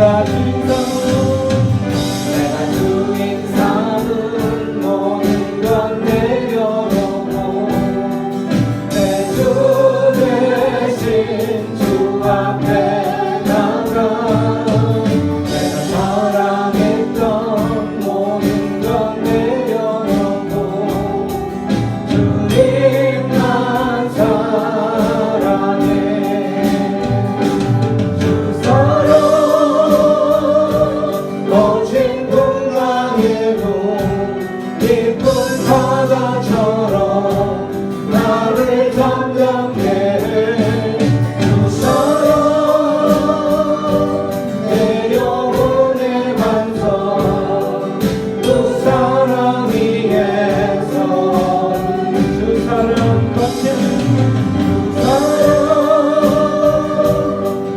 내가 주인 삼은 모든 것 내려놓고 내 주 대신 주 앞에 나가 내가 사랑했던 모든 것 내려놓고 주님만 사랑해. 주 사랑 거친 풍랑에도 깊은 바다처럼 나를 잠잠케 해. 주 사랑 내 영혼의 반석 주 사랑 위에서 주 사랑 거친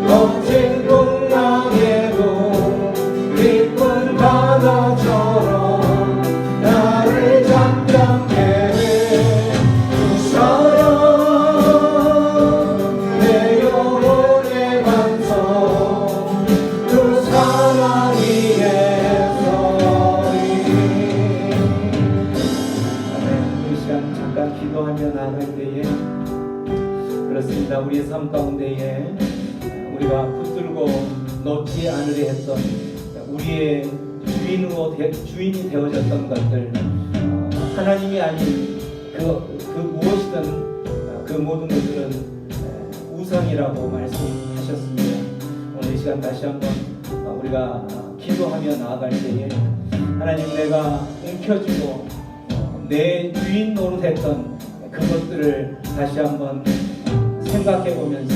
거친 풍랑에도 깊은 바다처럼 나를 잠잠케 해. 주 사랑 내 영혼의 반석 주 사랑 위에서리. 이 시간 잠깐 기도하며 나갈 때에 그렇습니다. 우리의 삶 가운데에 우리가 붙들고 놓지 않으려 했던 우리의 주인이 되어졌던 것들, 하나님이 아닌 그 무엇이든 그 모든 것들은 우상이라고 말씀하셨습니다. 오늘 이 시간 다시 한번 우리가 기도하며 나아갈 때에 하나님, 내가 움켜쥐고 내 주인 노릇했던 그것들을 다시 한번 생각해 보면서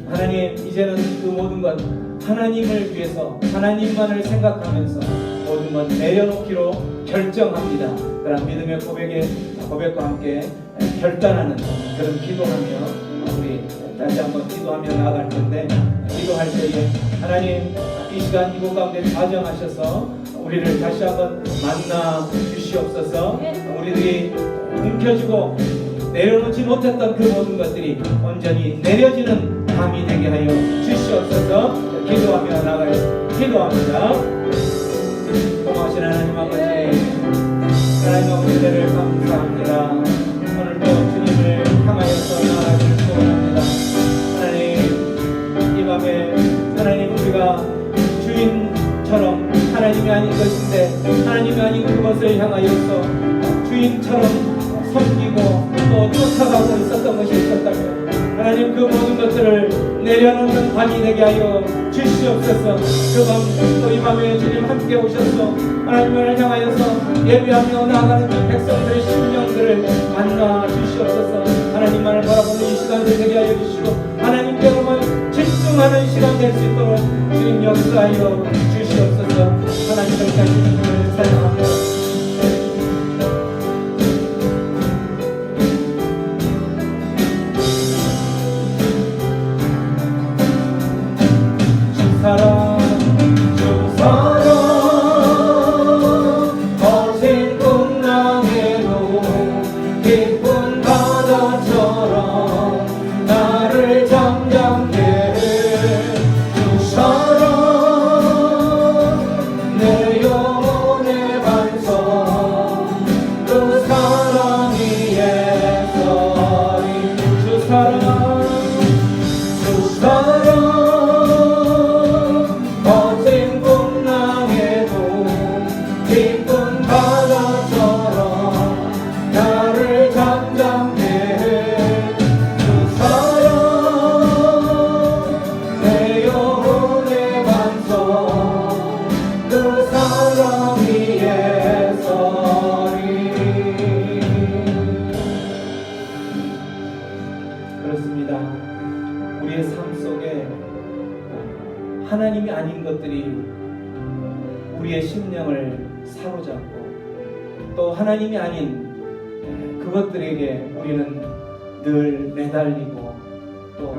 하나님, 이제는 그 모든 것 하나님을 위해서 하나님만을 생각하면서 모든 것 내려놓기로 결정합니다. 그런 믿음의 고백과 함께 결단하는 그런 기도하며 우리 다시 한번 기도하며 나아갈 텐데, 기도할 때에 하나님 이 시간 이곳 가운데 좌정하셔서 우리를 다시 한번 만나 주시옵소서. 우리들이 움켜쥐고 내려놓지 못했던 그 모든 것들이 온전히 내려지는 밤이 되게 하여 주시옵소서. 기도하며 나가요. 기도합니다. 고마우신 하나님 아버지, 하나님 아버지 은혜를 감사합니다. 오늘도 주님을 향하여서 나아가길 소원합니다. 하나님, 이 밤에 하나님, 우리가 주인처럼 하나님이 아닌 것인데 하나님이 아닌 그것을 향하여서 주인처럼 섬기고 또 쫓아가고 있었던 것이 있었다면 하나님, 그 모든 것들을 내려놓는 밤이 되게 하여 주시옵소서. 그 밤, 또 이 밤에 주님 함께 오셔서 하나님을 향하여서 예배하며 나아가는 그 백성들의 심령들을 만나 주시옵소서. 하나님만을 바라보는 이 시간을 되게 하여 주시고 하나님께로만 집중하는 시간 될 수 있도록 주님 역사하여 주시옵소서. 하나님을 주님을 사랑합니다. 사랑, 주 사랑 거친 풍랑에도 깊은 바다처럼 나를 잠잠케 해. 주 사랑 내 영혼의 반석 그 사랑 위에서 주 사랑 주 사랑 거친 풍랑에도 깊은 바다처럼 나를 잠잠케 해. 주 사랑 내 영혼의 반석 그 사랑 위에 서리. 그렇습니다. 우리의 삶 속에 하나님이 아닌 것들이 우리의 심령을 사로잡고 또 하나님이 아닌 그것들에게 우리는 늘 매달리고 또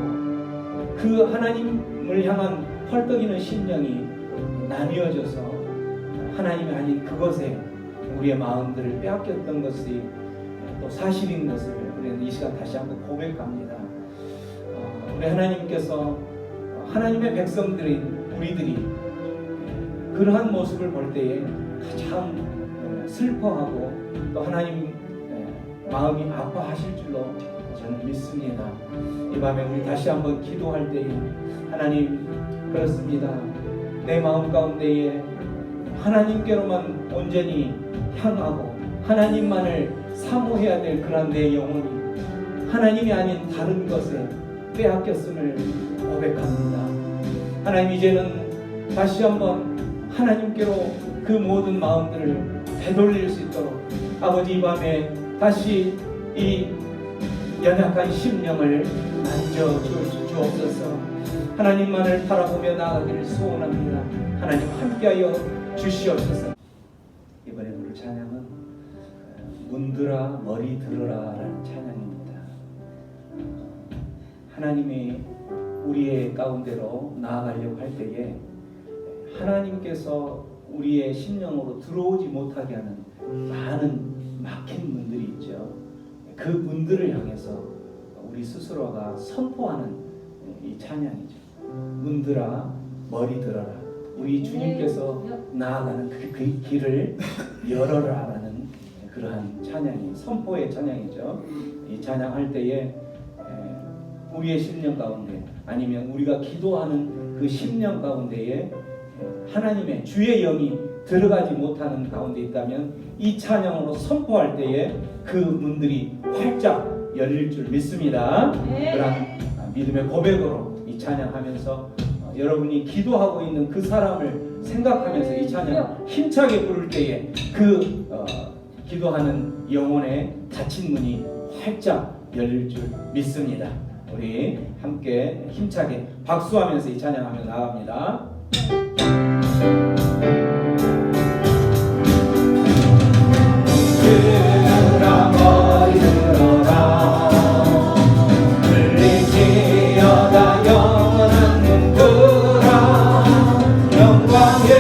그 하나님을 향한 헐떡이는 심령이 나뉘어져서 하나님이 아닌 그것에 우리의 마음들을 빼앗겼던 것이 또 사실인 것을 우리는 이 시간 다시 한번 고백합니다. 우리 하나님께서 하나님의 백성들인 우리들이 그러한 모습을 볼 때에 가장 슬퍼하고 또 하나님 마음이 아파하실 줄로 저는 믿습니다. 이 밤에 우리 다시 한번 기도할 때에 하나님, 그렇습니다. 내 마음 가운데에 하나님께로만 온전히 향하고 하나님만을 사모해야 될 그런 내 영혼이 하나님이 아닌 다른 것에 빼앗겼음을 고백합니다. 하나님, 이제는 다시 한번 하나님께로 그 모든 마음들을 되돌릴 수 있도록 아버지, 이 밤에 다시 이 연약한 심령을 만져주옵소서. 하나님만을 바라보며 나아가기를 소원합니다. 하나님, 함께하여 주시옵소서. 이번에 부를 찬양은 문들아 머리 들어라 라는 찬양입니다. 하나님이 우리의 가운데로 나아가려고 할 때에 하나님께서 우리의 심령으로 들어오지 못하게 하는 많은 막힌 문들이 있죠. 그 문들을 향해서 우리 스스로가 선포하는 이 찬양이죠. 문들아 머리 들어라. 우리 주님께서 나아가는 그 길을 열어라 라는 그러한 찬양이, 선포의 찬양이죠. 이 찬양할 때에 우리의 심령 가운데, 아니면 우리가 기도하는 그 심령 가운데에 하나님의 주의 영이 들어가지 못하는 가운데 있다면 이 찬양으로 선포할 때에 그 문들이 활짝 열릴 줄 믿습니다. 그런 믿음의 고백으로 이 찬양하면서 여러분이 기도하고 있는 그 사람을 생각하면서 이 찬양 힘차게 부를 때에 그 기도하는 영혼의 닫힌 문이 활짝 열릴 줄 믿습니다. 우리 함께 힘차게 박수하면서 이 찬양하며 나갑니다. 들어라 머리 들어라 흘리지어다 영원한 문들아 영광의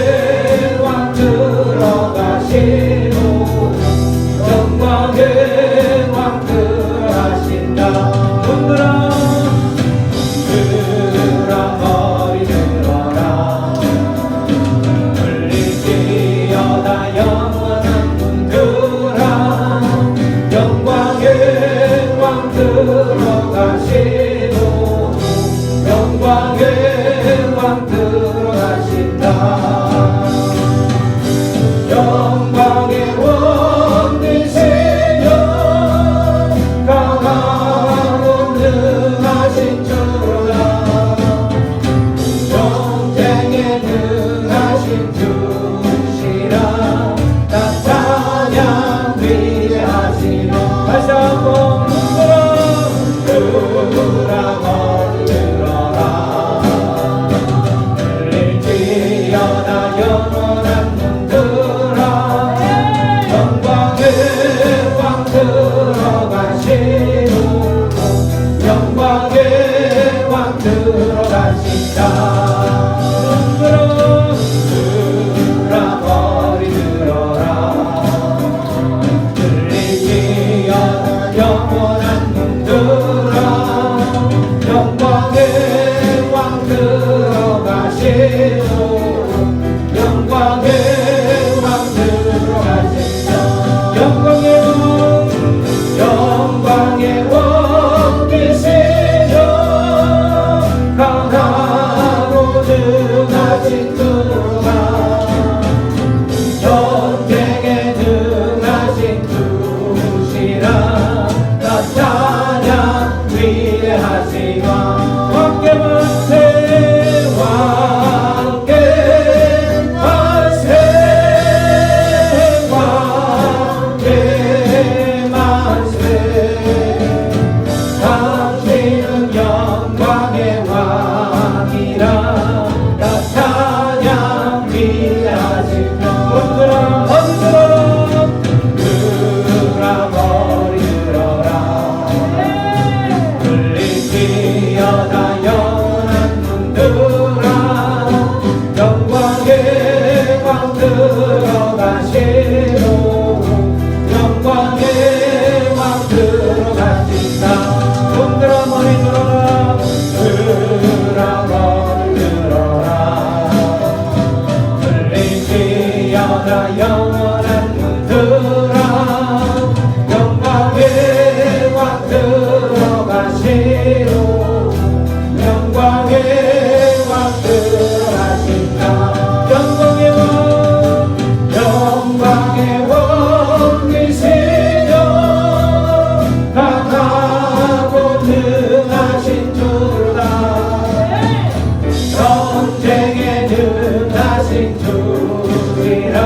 왕 들어가시고 영광의 왕 들어가신다. 문들아 들어라 머리 들어라 흘리지어다 영원한 문들아 영광의 왕 들어가시고 영광의 왕 들어가신다. 영광의 왕 되시며 강하고 능하신 주라 전쟁에 능하신 주시라 나 찬양 위대하시며 다시 한번 들어라 머리 들어라 흘릴지어다 영원한 문들아 영광의 왕 들어가시고 영광의 왕 들어가신다. 들어라 머리 들어라 흘리지어다 영원한 문들아 영광의 왕 들어가시고 영광 주시라.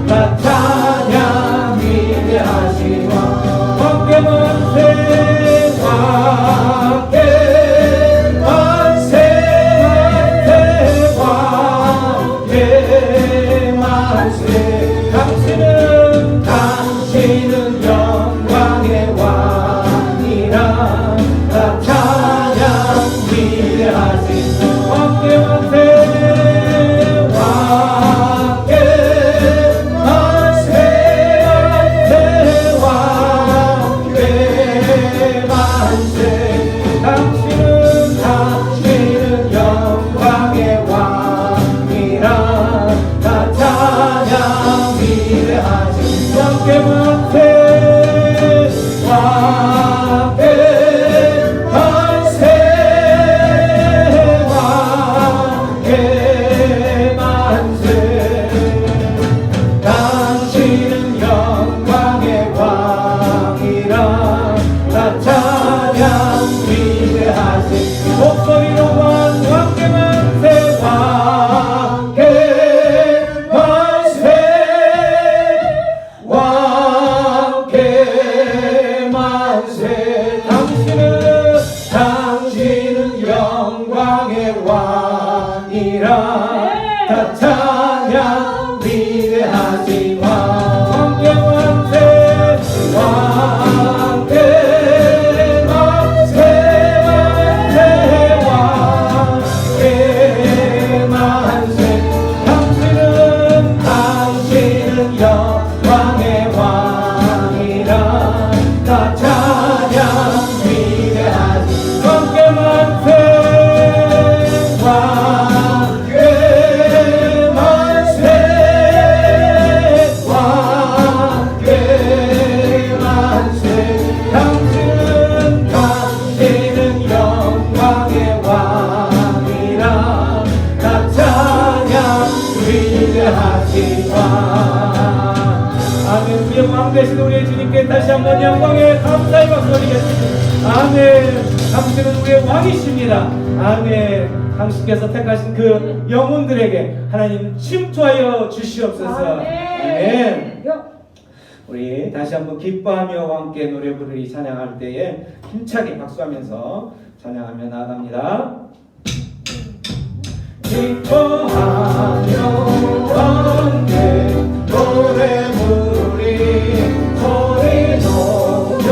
나 찬양 위대하시와 왕께 만세 왕께 만세 왕께 만세. 당신은 영광의 왕이라. 나 찬양 위대하신 왕께 만세 왕께 만세 왕께 만세. 당신은 영광의 왕이라. 나 찬양 위대하신 왕께 만세 왕께 만세 왕께 만세. 당신은 영광의 왕이라. 나 찬양 위대하신 목소리로 왕께 만세 왕께 만세 왕께 만세. 당신은 영광의 왕이라. 다 찬양 위대하신 왕께 만세 왕께 만세 왕께 만세. 당신은 영광의 왕이라. 다 찬양 위대하신 왕께 만세 왕께 만세 왕께 만세. 당신은 영광의 왕이라. 다 찬양 위대하신 왕. 아멘. 우리의 왕 되신 우리의 주님께 다시 한번 영광의 감사의 박수 드리겠습니다. 아멘. 당신은 우리의 왕이십니다. 아멘. 당신께서 택하신 그 영혼들에게 하나님 침투하여 주시옵소서. 아멘. 우리 다시 한번 기뻐하며 왕께 노래 부르리 찬양할 때에 힘차게 박수하면서 찬양하며 나아갑니다. 기뻐하며 왕께 노래 부르리 소리 높여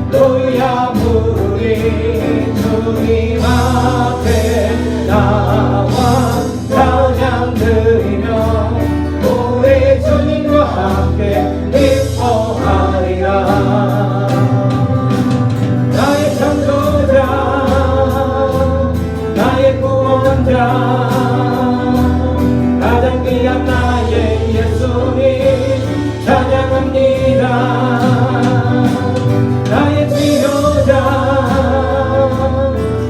할렐루야 부르리. 주님 앞에 나와 찬양 드리며 우리 주님과 함께 기뻐하리라. 나의 창조자 나의 구원자 가장 귀한 나의 예수님 찬양합니다. 나의 치료자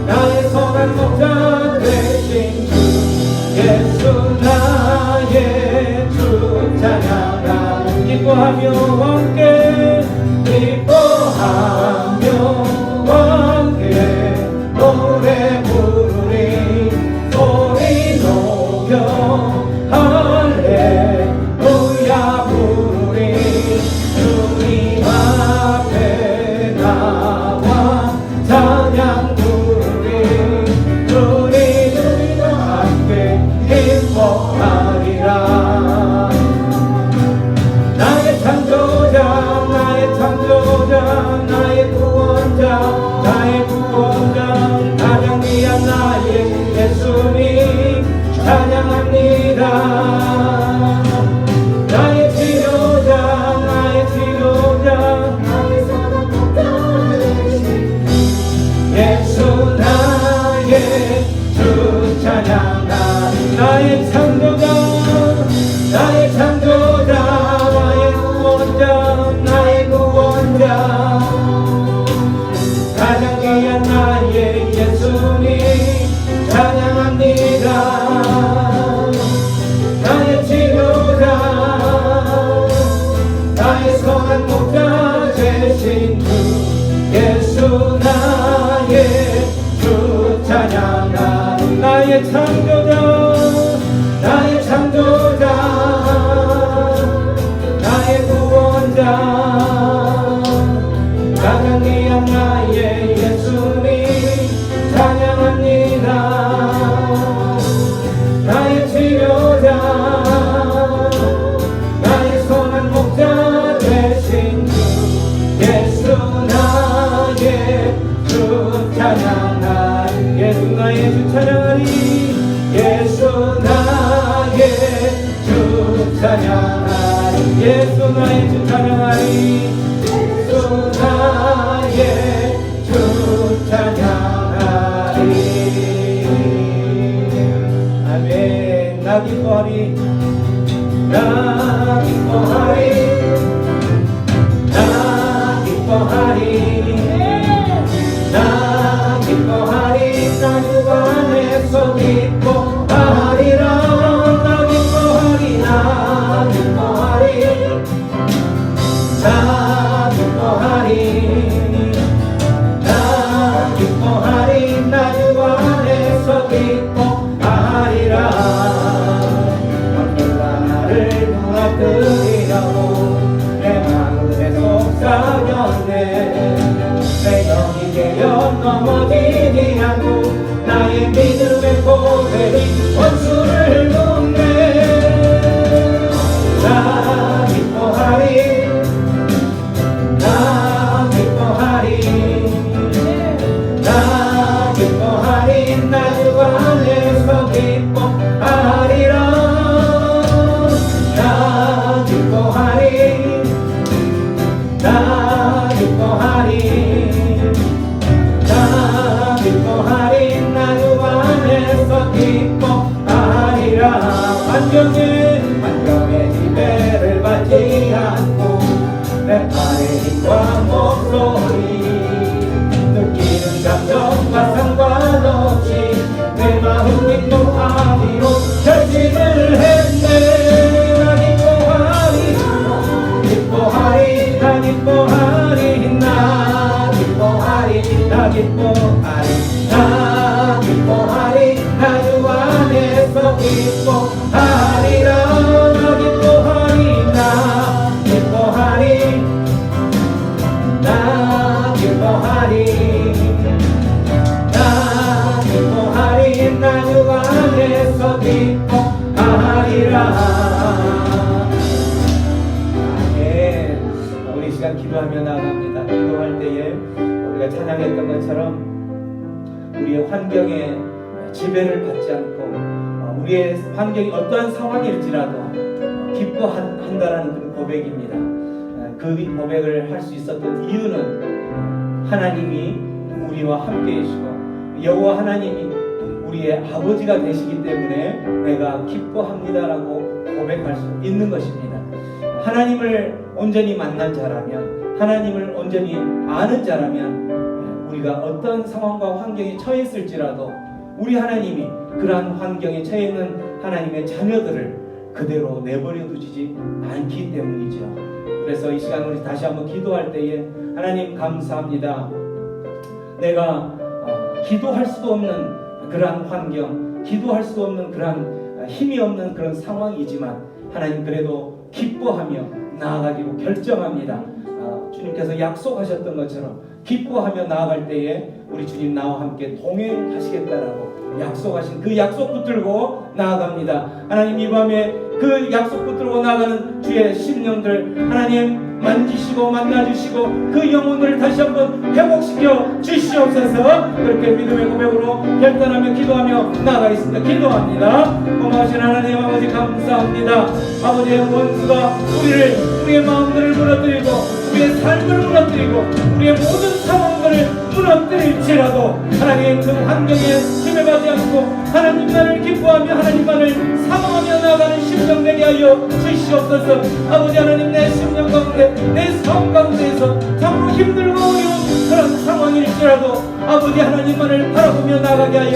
나의 선한 목자 되신 주 예수 나의 주 찬양하. 기뻐하며 함께 기뻐하며 함께 노래 부르리 소리 높여 할렐루야 부르리. 주님 앞에 나와 찬양 부르리 주님과 함께 기뻐하리라. 나의 창조자 나의 구원자 가장 귀한 나의 예수님 찬양합니다. 나의 치료자 나의 선한 목자 되신 예수 나의 주 찬양하. 나의 창조자 나의 구원자 가장 귀한 나의 예수님 찬양합니다. 나의 치료자 나의 선한 목자 되신 주 예수 나의 주 찬양하. 나의 창조자 찬양하리 예수 나의 주 찬양하리 예수 나의 주 찬양하리 아멘. 나 기뻐하리 나 기뻐하리 나 기뻐하리 나 기뻐하리 나 주 안에서 기뻐하리라 나 기뻐하리 나 기뻐하리 나 기뻐하리 나 기뻐하리 나 주 안에서 기뻐하리라 만물가 나를 무너뜨리려고 내 마음에 속삭였네 내 영이 되어 넘어지지 않고 나의 믿음의 고백이 원수를 돕네 나 기뻐하리 나 기뻐하리 나 기뻐하리 나 주 안에서 기뻐하리라 나 기뻐하리 나 기뻐하리 나 기뻐하리 나 주 안에서 기뻐하리라 환경의 지배를 받지 않고 내 팔의 힘과 목소리 느끼는 감정과 상관없이 내 마음 기뻐하리로 결심을 했네 나 기뻐하리 기뻐하리 나 기뻐하리 나 기뻐하리 나 기뻐하리 나 기뻐하리 나 주 안에서 기뻐하리라 나 기뻐하리 나 기뻐하리 나 기뻐하리 나 기뻐하리 나 주 안에서 기뻐하리라 아멘. 우리 시간 기도하며 나아갑니다. 기도할 때에 우리가 찬양했던 것처럼 우리의 환경에 지배를 받지 않고 우리의 환경이 어떠한 상황일지라도 기뻐한다라는 그런 고백입니다. 그 고백을 할 수 있었던 이유는 하나님이 우리와 함께 계시고 여호와 하나님이 우리의 아버지가 되시기 때문에 내가 기뻐합니다라고 고백할 수 있는 것입니다. 하나님을 온전히 만난 자라면 하나님을 온전히 아는 자라면 우리가 어떤 상황과 환경에 처했을지라도 우리 하나님이 그러한 환경에 처해 있는 하나님의 자녀들을 그대로 내버려 두지 않기 때문이죠. 그래서 이 시간 우리 다시 한번 기도할 때에 하나님 감사합니다. 내가 기도할 수도 없는 그러한 환경, 기도할 수도 없는 그러한 힘이 없는 그런 상황이지만 하나님 그래도 기뻐하며 나아가기로 결정합니다. 주님께서 약속하셨던 것처럼 기뻐하며 나아갈 때에 우리 주님 나와 함께 동행하시겠다라고 약속하신 그 약속 붙들고 나아갑니다. 하나님 이 밤에 그 약속 붙들고 나아가는 주의 심령들 하나님 만지시고 만나주시고 그 영혼을 다시 한번 회복시켜 주시옵소서. 그렇게 믿음의 고백으로 결단하며 기도하며 나아가겠습니다. 기도합니다. 고마우신 하나님 아버지 감사합니다. 아버지의 원수가 우리의 마음들을 무너뜨리고 우리의 삶을 무너뜨리고 우리의 모든 상황들을 무너뜨릴지라도 하나님 그 환경에 힘을 받지 않고 하나님만을 기뻐하며 하나님만을 사랑하며 나아가는 심령 되게 하여 주시옵소서. 아버지 하나님 내 심령 가운데 내 삶 가운데에서 참으로 힘들고 어려운 그런 상황일지라도 아버지 하나님만을 바라보며 나아가게 하여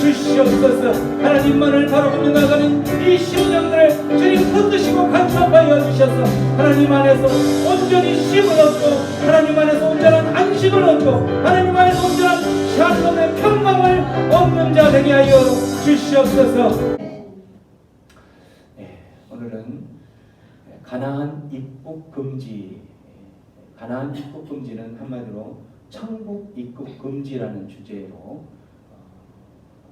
주시옵소서. 하나님만을 바라보며 나아가는 이 심령들을 주님 붙드시고 간섭하여 주셔서 하나님 안에서 온전히 쉼을 얻고 하나님 안에서 온전한 안식을 얻고 하나님 안에서 온전한 샬롬의 평강을 얻는 자 되게 하여 주시옵소서. 오늘은 가나안 입국 금지, 가나안 입국 금지는 한마디로 천국 입국 금지라는 주제로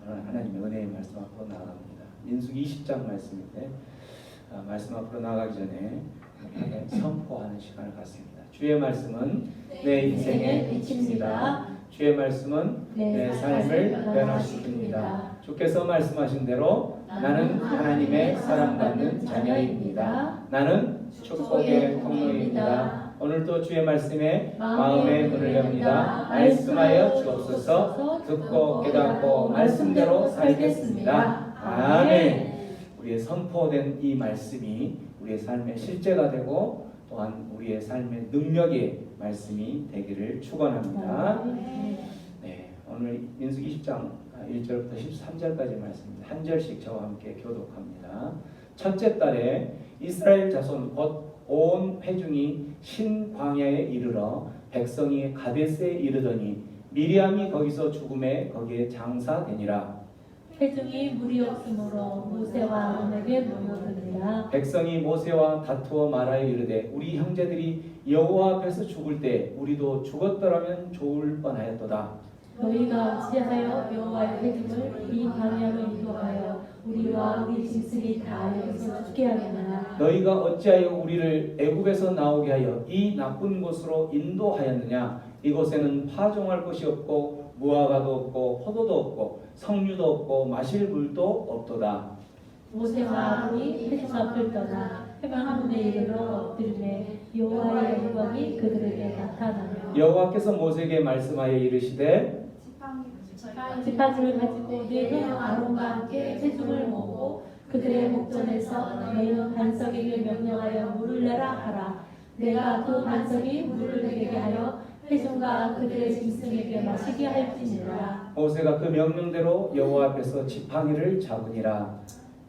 하나님의 은혜의 말씀 앞으로 나아갑니다. 민수기 20장 말씀인데 말씀 앞으로 나아가기 전에 선포하는 시간을 갖습니다. 주의 말씀은 내 인생의 빛입니다. 주의 말씀은 내 삶을 변화시킵니다. 주께서 말씀하신 대로 나는 하나님의 사랑받는 자녀입니다. 나는 축복의 통로입니다. 오늘도 주의 말씀에 마음의 문을 엽니다. 말씀하여 주옵소서. 듣고 깨닫고 말씀대로 살겠습니다. 아멘. 우리의 선포된 이 말씀이 우리의 삶의 실제가 되고 또한 우리의 삶의 능력의 말씀이 되기를 축원합니다. 네, 오늘 민수기 10장 1절부터 13절까지 말씀입니다. 한 절씩 저와 함께 교독합니다. 첫째 달에 이스라엘 자손 곧 온 회중이 신광야에 이르러 백성이 가데스에 이르더니 미리암이 거기서 죽음에 거기에 장사되니라. 회중이 물이 없으므로 모세와 아론에게 모여드니라. 백성이 모세와 다투어 말하여 이르되 우리 형제들이 여호와 앞에서 죽을 때 우리도 죽었더라면 좋을 뻔하였도다. 너희가 어찌하여 여호와의 회중을 이 광야로 인도하여 우리와 우리 짐승이 다 여기서 죽게 하느냐. 너희가 어찌하여 우리를 애굽에서 나오게 하여 이 나쁜 곳으로 인도하였느냐. 이곳에는 파종할 것이 없고 무화과도 없고 포도도 없고 석류도 없고 마실 물도 없도다. 모세와 아론이 회중 앞을 떠나 해방문에 이르러 엎드리매 여호와의 영광이 그들에게 나타나며 여호와께서 모세에게 말씀하여 이르시되 지팡이를 가지고 너희는 아론과 함께 회중을 모으고 그들의 목전에서 너희는 반석에게 명령하여 물을 내라 하라. 내가 그 반석이 물을 내게 하여 회중과 그들의 짐승에게 마시게 할지니라. 모세가 그 명령대로 여호와 앞에서 지팡이를 잡으니라.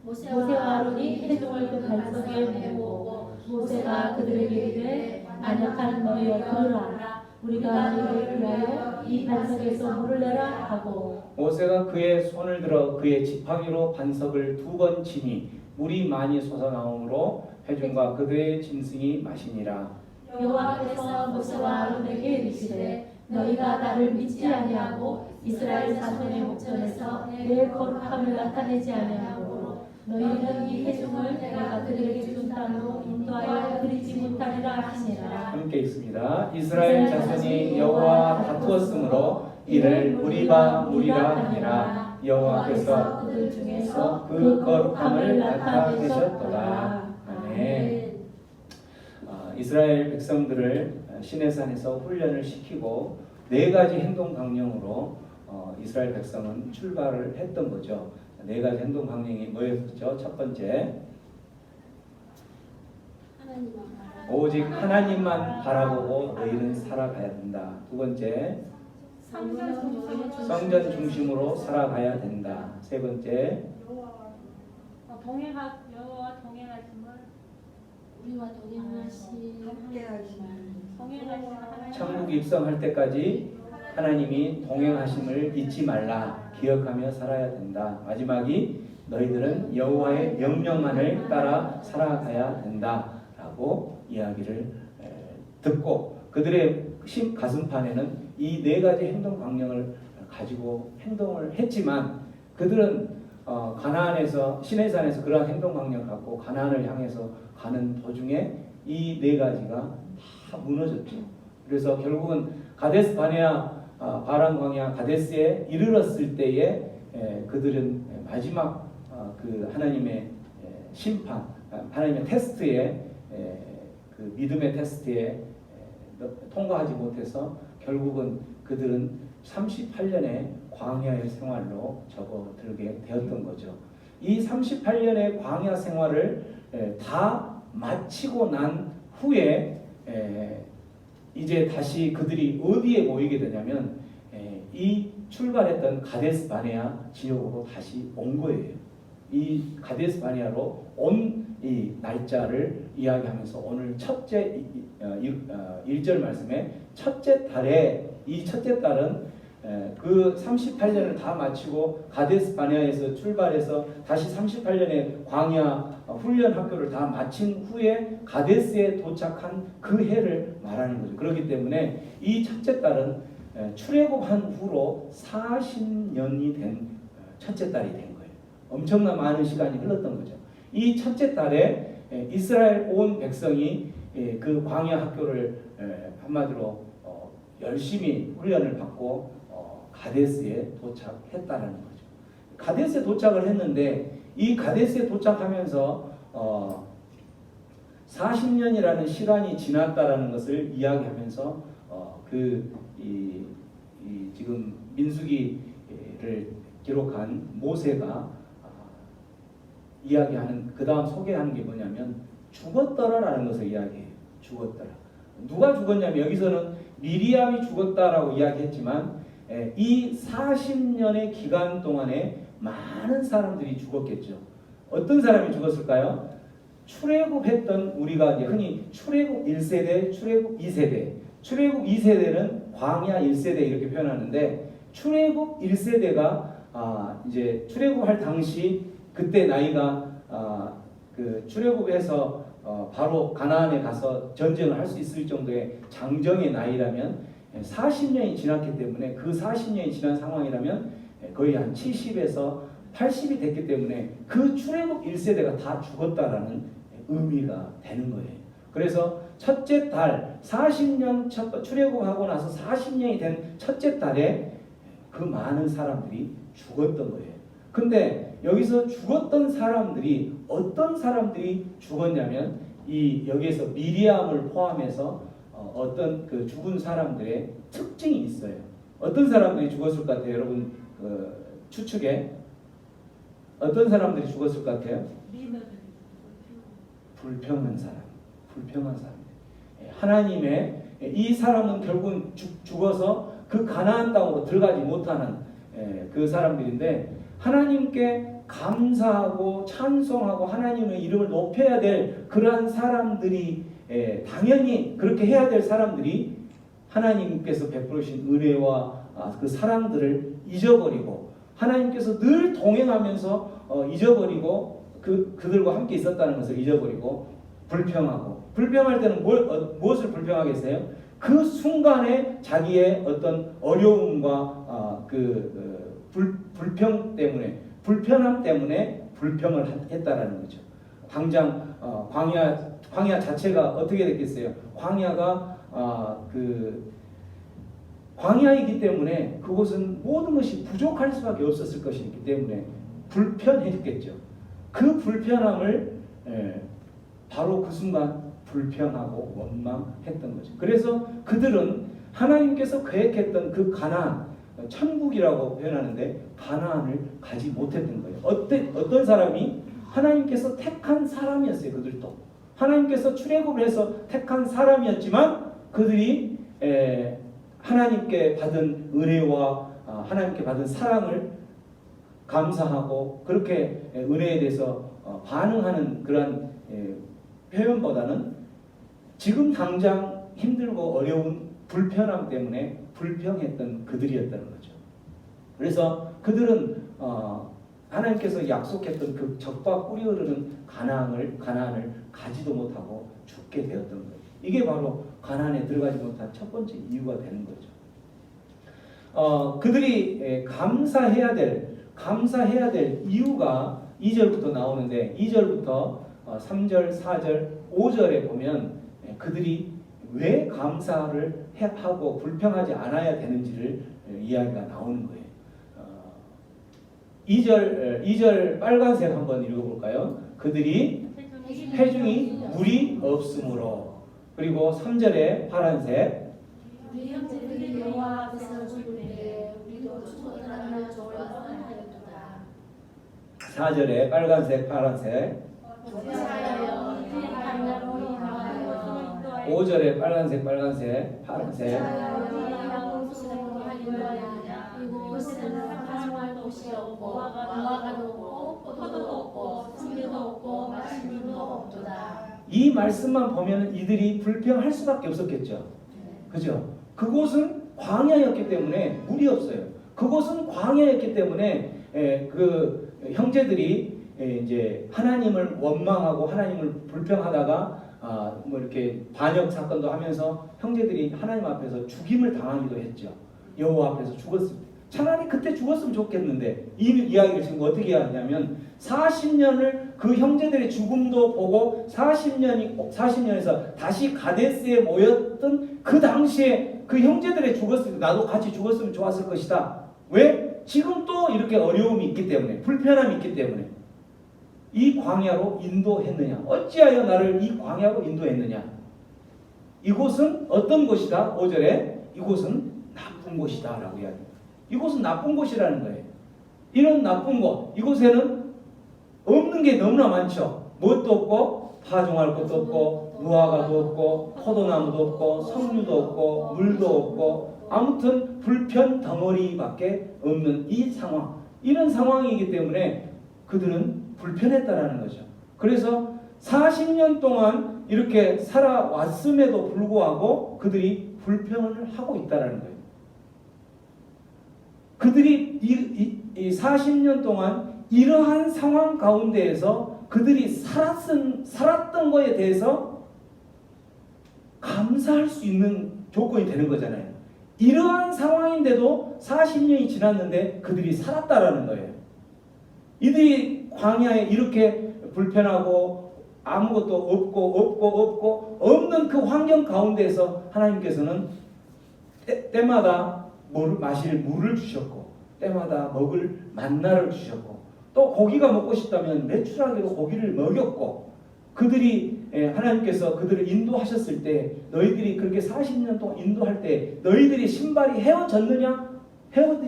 모세와 아론이 회중을 그 반석에 모으고 모세가 그들에게 이르되 안역한 너희여 들으라. 우리가 너희를 위하여 이 반석에서 물을 내라 하고 모세가 그의 손을 들어 그의 지팡이로 반석을 2번 치니 물이 많이 솟아나오므로 회중과 그들의 짐승이 마시니라. 여호와께서 모세와 아론에게 이르시되 너희가 나를 믿지 아니하고 이스라엘 자손의 목전에서 내 거룩함을 나타내지 아니하므로 너희는 이 회중을 내가 그들에게 준 땅으로 인도하여 드리지 못하리라 하시니라. 함께 있습니다. 이스라엘 자손이 여호와 다투었으므로 이를 무리바 무리라 하니라. 여호와께서 그들 중에서 그 거룩함을 나타내셨도다. 아멘. 이스라엘 백성들을 시내산에서 훈련을 시키고 4가지 행동 강령으로 이스라엘 백성은 출발을 했던 거죠. 4가지 행동 강령이 뭐였죠? 첫 번째, 오직 하나님만 바라보고 너희는 살아가야 된다. 2번째, 성전 중심으로 살아가야 된다. 3번째, 여호와 동행하심을 우리와 동행하신 천국 입성할 때까지 하나님이 동행하심을 잊지 말라. 기억하며 살아야 된다. 마지막이 너희들은 여호와의 명령만을 따라 살아가야 된다. 라고 이야기를 듣고 그들의 가슴판에는 이 4가지 행동 강령을 가지고 행동을 했지만 그들은 가나안에서 시내산에서 그러한 행동 강령을 갖고 가나안을 향해서 가는 도중에 이 4가지가 다 무너졌죠. 그래서 결국은 가데스 바네아 바람 광야 가데스에 이르렀을 때에 그들은 마지막 그 하나님의 심판, 하나님의 테스트에 그 믿음의 테스트에 통과하지 못해서 결국은 그들은 38년의 광야의 생활로 접어들게 되었던 거죠. 이 38년의 광야 생활을 다 마치고 난 후에 이제 다시 그들이 어디에 모이게 되냐면 이 출발했던 가데스 바네아 지역으로 다시 온 거예요. 이 가데스 바네아로 온 이 날짜를 이야기하면서 오늘 첫째 1절 말씀에 첫째 달에 이 첫째 달은 그 38년을 다 마치고 가데스 바네아에서 출발해서 다시 38년의 광야 훈련 학교를 다 마친 후에 가데스에 도착한 그 해를 말하는 거죠. 그렇기 때문에 이 첫째 달은 출애굽한 후로 40년이 된 첫째 달이 된 거예요. 엄청나 많은 시간이 흘렀던 거죠. 이 첫째 달에 이스라엘 온 백성이 그 광야 학교를 한마디로 열심히 훈련을 받고 가데스에 도착했다라는 거죠. 가데스에 도착을 했는데 이 가데스에 도착하면서 40년이라는 시간이 지났다라는 것을 이야기하면서 지금 민수기를 기록한 모세가 이야기하는 그 다음 소개하는 게 뭐냐면 죽었더라라는 것을 이야기해요. 죽었더라. 누가 죽었냐면 여기서는 미리암이 죽었다라고 이야기했지만 이 40년의 기간 동안에 많은 사람들이 죽었겠죠. 어떤 사람이 죽었을까요? 출애굽했던 우리가 이제 흔히 출애굽 1세대, 출애굽 2세대. 출애굽 2세대는 광야 1세대 이렇게 표현하는데 출애굽 1세대가 이제 출애굽할 당시 그때 나이가 그 출애굽해서 바로 가나안에 가서 전쟁을 할 수 있을 정도의 장정의 나이라면 40년이 지났기 때문에 그 40년이 지난 상황이라면 거의 한 70에서 80이 됐기 때문에 그 출애굽 1세대가 다 죽었다라는 의미가 되는 거예요. 그래서 첫째 달 40년 출애굽하고 나서 40년이 된 첫째 달에 그 많은 사람들이 죽었던 거예요. 근데 여기서 죽었던 사람들이 어떤 사람들이 죽었냐면 여기에서 미리암을 포함해서 어떤 그 죽은 사람들의 특징이 있어요. 어떤 사람들이 죽었을 것 같아요, 여러분? 추측에 어떤 사람들이 죽었을 것 같아요? 불평한 사람, 불평한 사람. 하나님의 이 사람은 결국은 죽어서 그 가나안 땅으로 들어가지 못하는 그 사람들인데 하나님께 감사하고 찬송하고 하나님의 이름을 높여야 될 그러한 사람들이 당연히 그렇게 해야 될 사람들이 하나님께서 베푸신 은혜와 그 사랑들을 잊어버리고 하나님께서 늘 동행하면서 잊어버리고 그들과 함께 있었다는 것을 잊어버리고 불평하고 불평할 때는 무엇을 불평하겠어요? 그 순간에 자기의 어떤 어려움과 불평 때문에 불편함 때문에 불평을 했다라는 거죠. 당장 광야 자체가 어떻게 됐겠어요? 광야가 광야이기 때문에 그곳은 모든 것이 부족할 수밖에 없었을 것이기 때문에 불편했겠죠. 그 불편함을 바로 그 순간 불평하고 원망했던 거죠. 그래서 그들은 하나님께서 계획했던 그 가나안, 천국이라고 표현하는데 가나안을 가지 못했던 거예요. 어떤 사람이 하나님께서 택한 사람이었어요. 그들도 하나님께서 출애굽을 해서 택한 사람이었지만 그들이 하나님께 받은 은혜와 하나님께 받은 사랑을 감사하고 그렇게 은혜에 대해서 반응하는 그런 표현보다는 지금 당장 힘들고 어려운 불편함 때문에 불평했던 그들이었다는 거죠. 그래서 그들은 하나님께서 약속했던 그 적과 꿀이 흐르는 가나안을 가지도 못하고 죽게 되었던 거예요. 이게 바로 가나안에 들어가지 못한 첫 번째 이유가 되는 거죠. 그들이 감사해야 될 이유가 2절부터 나오는데 2절부터 3절, 4절, 5절에 보면 그들이 왜 감사를 하고 불평하지 않아야 되는지를 이야기가 나오는 거예요. 2절 빨간색 한번 읽어볼까요? 그들이 회중이 물이 없으므로. 그리고 3절에 파란색 우리 형제들이 여호와 앞에서 죽을 때 우리도 죽었다나 좋아하였도다. 4절에 빨간색 파란색 5절에 빨간색 파란색 이곳에는 파종할 곳이 없고 무화과도 없고 포도도 없고 순교도 없고 마실 물도 없도다. 이 말씀만 보면 이들이 불평할 수밖에 없었겠죠. 그죠? 그곳은 광야였기 때문에 물이 없어요. 그곳은 광야였기 때문에 그 형제들이 이제 하나님을 원망하고 하나님을 불평하다가 뭐 이렇게 반역 사건도 하면서 형제들이 하나님 앞에서 죽임을 당하기도 했죠. 여호와 앞에서 죽었습니다. 차라리 그때 죽었으면 좋겠는데 이 이야기를 지금 어떻게 하냐면 40년을 그 형제들의 죽음도 보고 40년에서 다시 가데스에 모였던 그 당시에 그 형제들이 죽었을 때 나도 같이 죽었으면 좋았을 것이다. 왜? 지금 또 이렇게 어려움이 있기 때문에, 불편함이 있기 때문에. 이 광야로 인도했느냐? 어찌하여 나를 이 광야로 인도했느냐? 이곳은 어떤 곳이다? 5절에 이곳은 나쁜 곳이다 라고 이야기합니다. 이곳은 나쁜 곳이라는 거예요. 이런 나쁜 곳, 이곳에는 없는 게 너무나 많죠. 뭣도 없고 파종할 것도 없고 무화과도 없고 포도나무도 없고 석류도 없고 물도 없고 아무튼 불편 덩어리밖에 없는 이 상황, 이런 상황이기 때문에 그들은 불편했다라는 거죠. 그래서 40년 동안 이렇게 살아왔음에도 불구하고 그들이 불평을 하고 있다라는 거예요. 그들이 이 40년 동안 이러한 상황 가운데에서 그들이 살았던 거에 대해서 감사할 수 있는 조건이 되는 거잖아요. 이러한 상황인데도 40년이 지났는데 그들이 살았다라는 거예요. 이들이 광야에 이렇게 불편하고 아무것도 없고 없는 그 환경 가운데에서 하나님께서는 때마다 마실 물을 주셨고 때마다 먹을 만나를 주셨고 또 고기가 먹고 싶다면 매출하기로 고기를 먹였고 그들이 하나님께서 그들을 인도하셨을 때 너희들이 그렇게 40년 동안 인도할 때 너희들이 신발이 헤어졌느냐?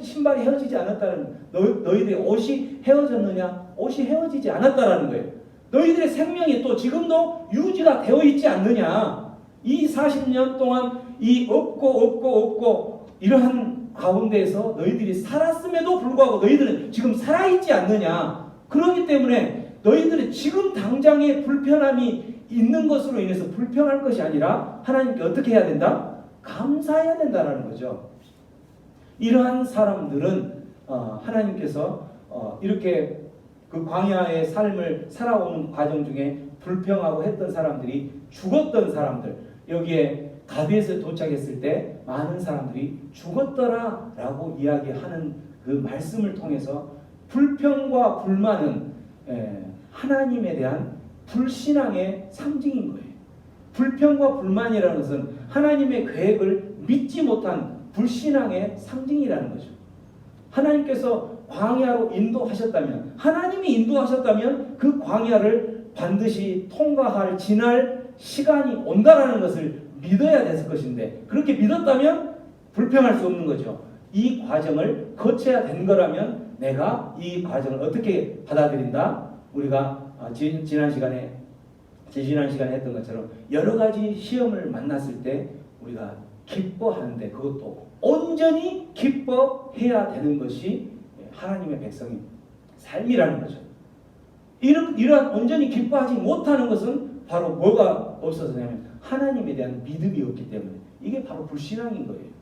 신발이 헤어지지 않았다는 너희들의 옷이 헤어졌느냐? 옷이 헤어지지 않았다라는 거예요. 너희들의 생명이 또 지금도 유지가 되어 있지 않느냐? 이 40년 동안 이 없고 이러한 가운데에서 너희들이 살았음에도 불구하고 너희들은 지금 살아있지 않느냐? 그렇기 때문에 너희들은 지금 당장의 불편함이 있는 것으로 인해서 불평할 것이 아니라 하나님께 어떻게 해야 된다? 감사해야 된다는 거죠. 이러한 사람들은 하나님께서 이렇게 그 광야의 삶을 살아오는 과정 중에 불평하고 했던 사람들이 죽었던 사람들, 여기에 가데스에 도착했을 때 많은 사람들이 죽었더라라고 이야기하는 그 말씀을 통해서 불평과 불만은 하나님에 대한 불신앙의 상징인 거예요. 불평과 불만이라는 것은 하나님의 계획을 믿지 못한 불신앙의 상징이라는 거죠. 하나님께서 광야로 인도하셨다면, 하나님이 인도하셨다면 그 광야를 반드시 지날 시간이 온다라는 것을 믿어야 됐을 것인데 그렇게 믿었다면 불평할 수 없는 거죠. 이 과정을 거쳐야 된 거라면 내가 이 과정을 어떻게 받아들인다? 우리가 지난 시간에 했던 것처럼 여러 가지 시험을 만났을 때 우리가 기뻐하는데 그것도 온전히 기뻐해야 되는 것이 하나님의 백성의 삶이라는 거죠. 이러한 온전히 기뻐하지 못하는 것은 바로 뭐가 없어서냐면 하나님에 대한 믿음이 없기 때문에 이게 바로 불신앙인 거예요.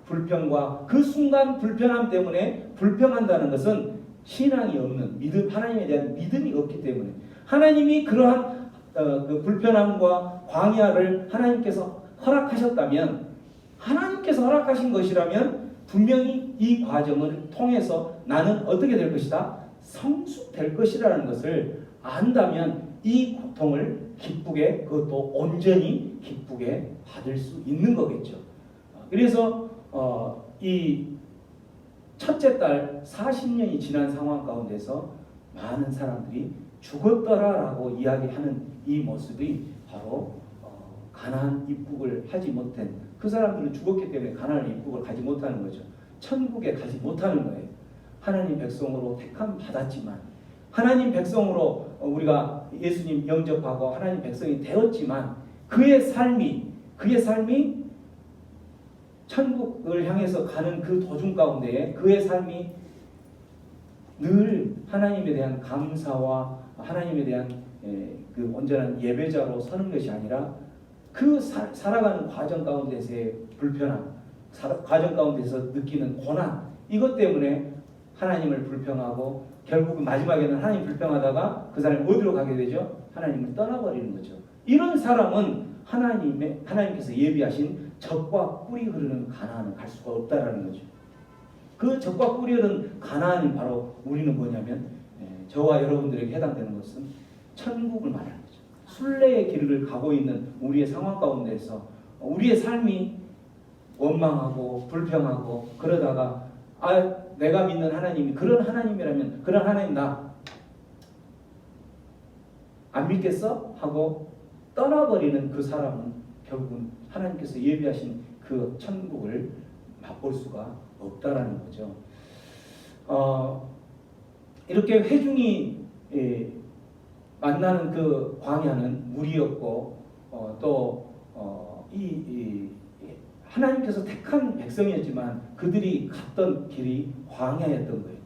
불평과 그 순간 불편함 때문에 불평한다는 것은 신앙이 없는 믿음, 하나님에 대한 믿음이 없기 때문에 하나님이 그러한 그 불편함과 광야를 하나님께서 허락하셨다면 하나님께서 허락하신 것이라면 분명히 이 과정을 통해서 나는 어떻게 될 것이다? 성숙될 것이라는 것을 안다면 이 고통을 기쁘게 그것도 온전히 기쁘게 받을 수 있는 거겠죠. 그래서 이 첫째 딸 40년이 지난 상황 가운데서 많은 사람들이 죽었더라라고 이야기하는 이 모습이 바로 가나안 입국을 하지 못한 그 사람들은 죽었기 때문에 가나안 입국을 가지 못하는 거죠. 천국에 가지 못하는 거예요. 하나님 백성으로 택함 받았지만 하나님 백성으로 우리가 예수님 영접하고 하나님 백성이 되었지만 그의 삶이 천국을 향해서 가는 그 도중 가운데에 그의 삶이 늘 하나님에 대한 감사와 하나님에 대한 그 온전한 예배자로 서는 것이 아니라 그 살아가는 과정 가운데서의 불편함, 과정 가운데서 느끼는 고난, 이것 때문에 하나님을 불평하고 결국은 마지막에는 하나님 불평하다가 그 사람이 어디로 가게 되죠? 하나님을 떠나버리는 거죠. 이런 사람은 하나님께서 예비하신 젖과 꿀이 흐르는 가나안을 갈 수가 없다라는 거죠. 그 젖과 꿀이 흐르는 가나안이 바로 우리는 뭐냐면 저와 여러분들에게 해당되는 것은 천국을 말하는 거죠. 순례의 길을 가고 있는 우리의 상황 가운데서 우리의 삶이 원망하고 불평하고 그러다가 내가 믿는 하나님이 그런 하나님이라면 그런 하나님 나 안 믿겠어? 하고 떠나버리는 그 사람은 결국은 하나님께서 예비하신 그 천국을 맛볼 수가 없다라는 거죠. 이렇게 회중이 만나는 그 광야는 물이었고 하나님께서 택한 백성이었지만 그들이 갔던 길이 광야였던 거예요.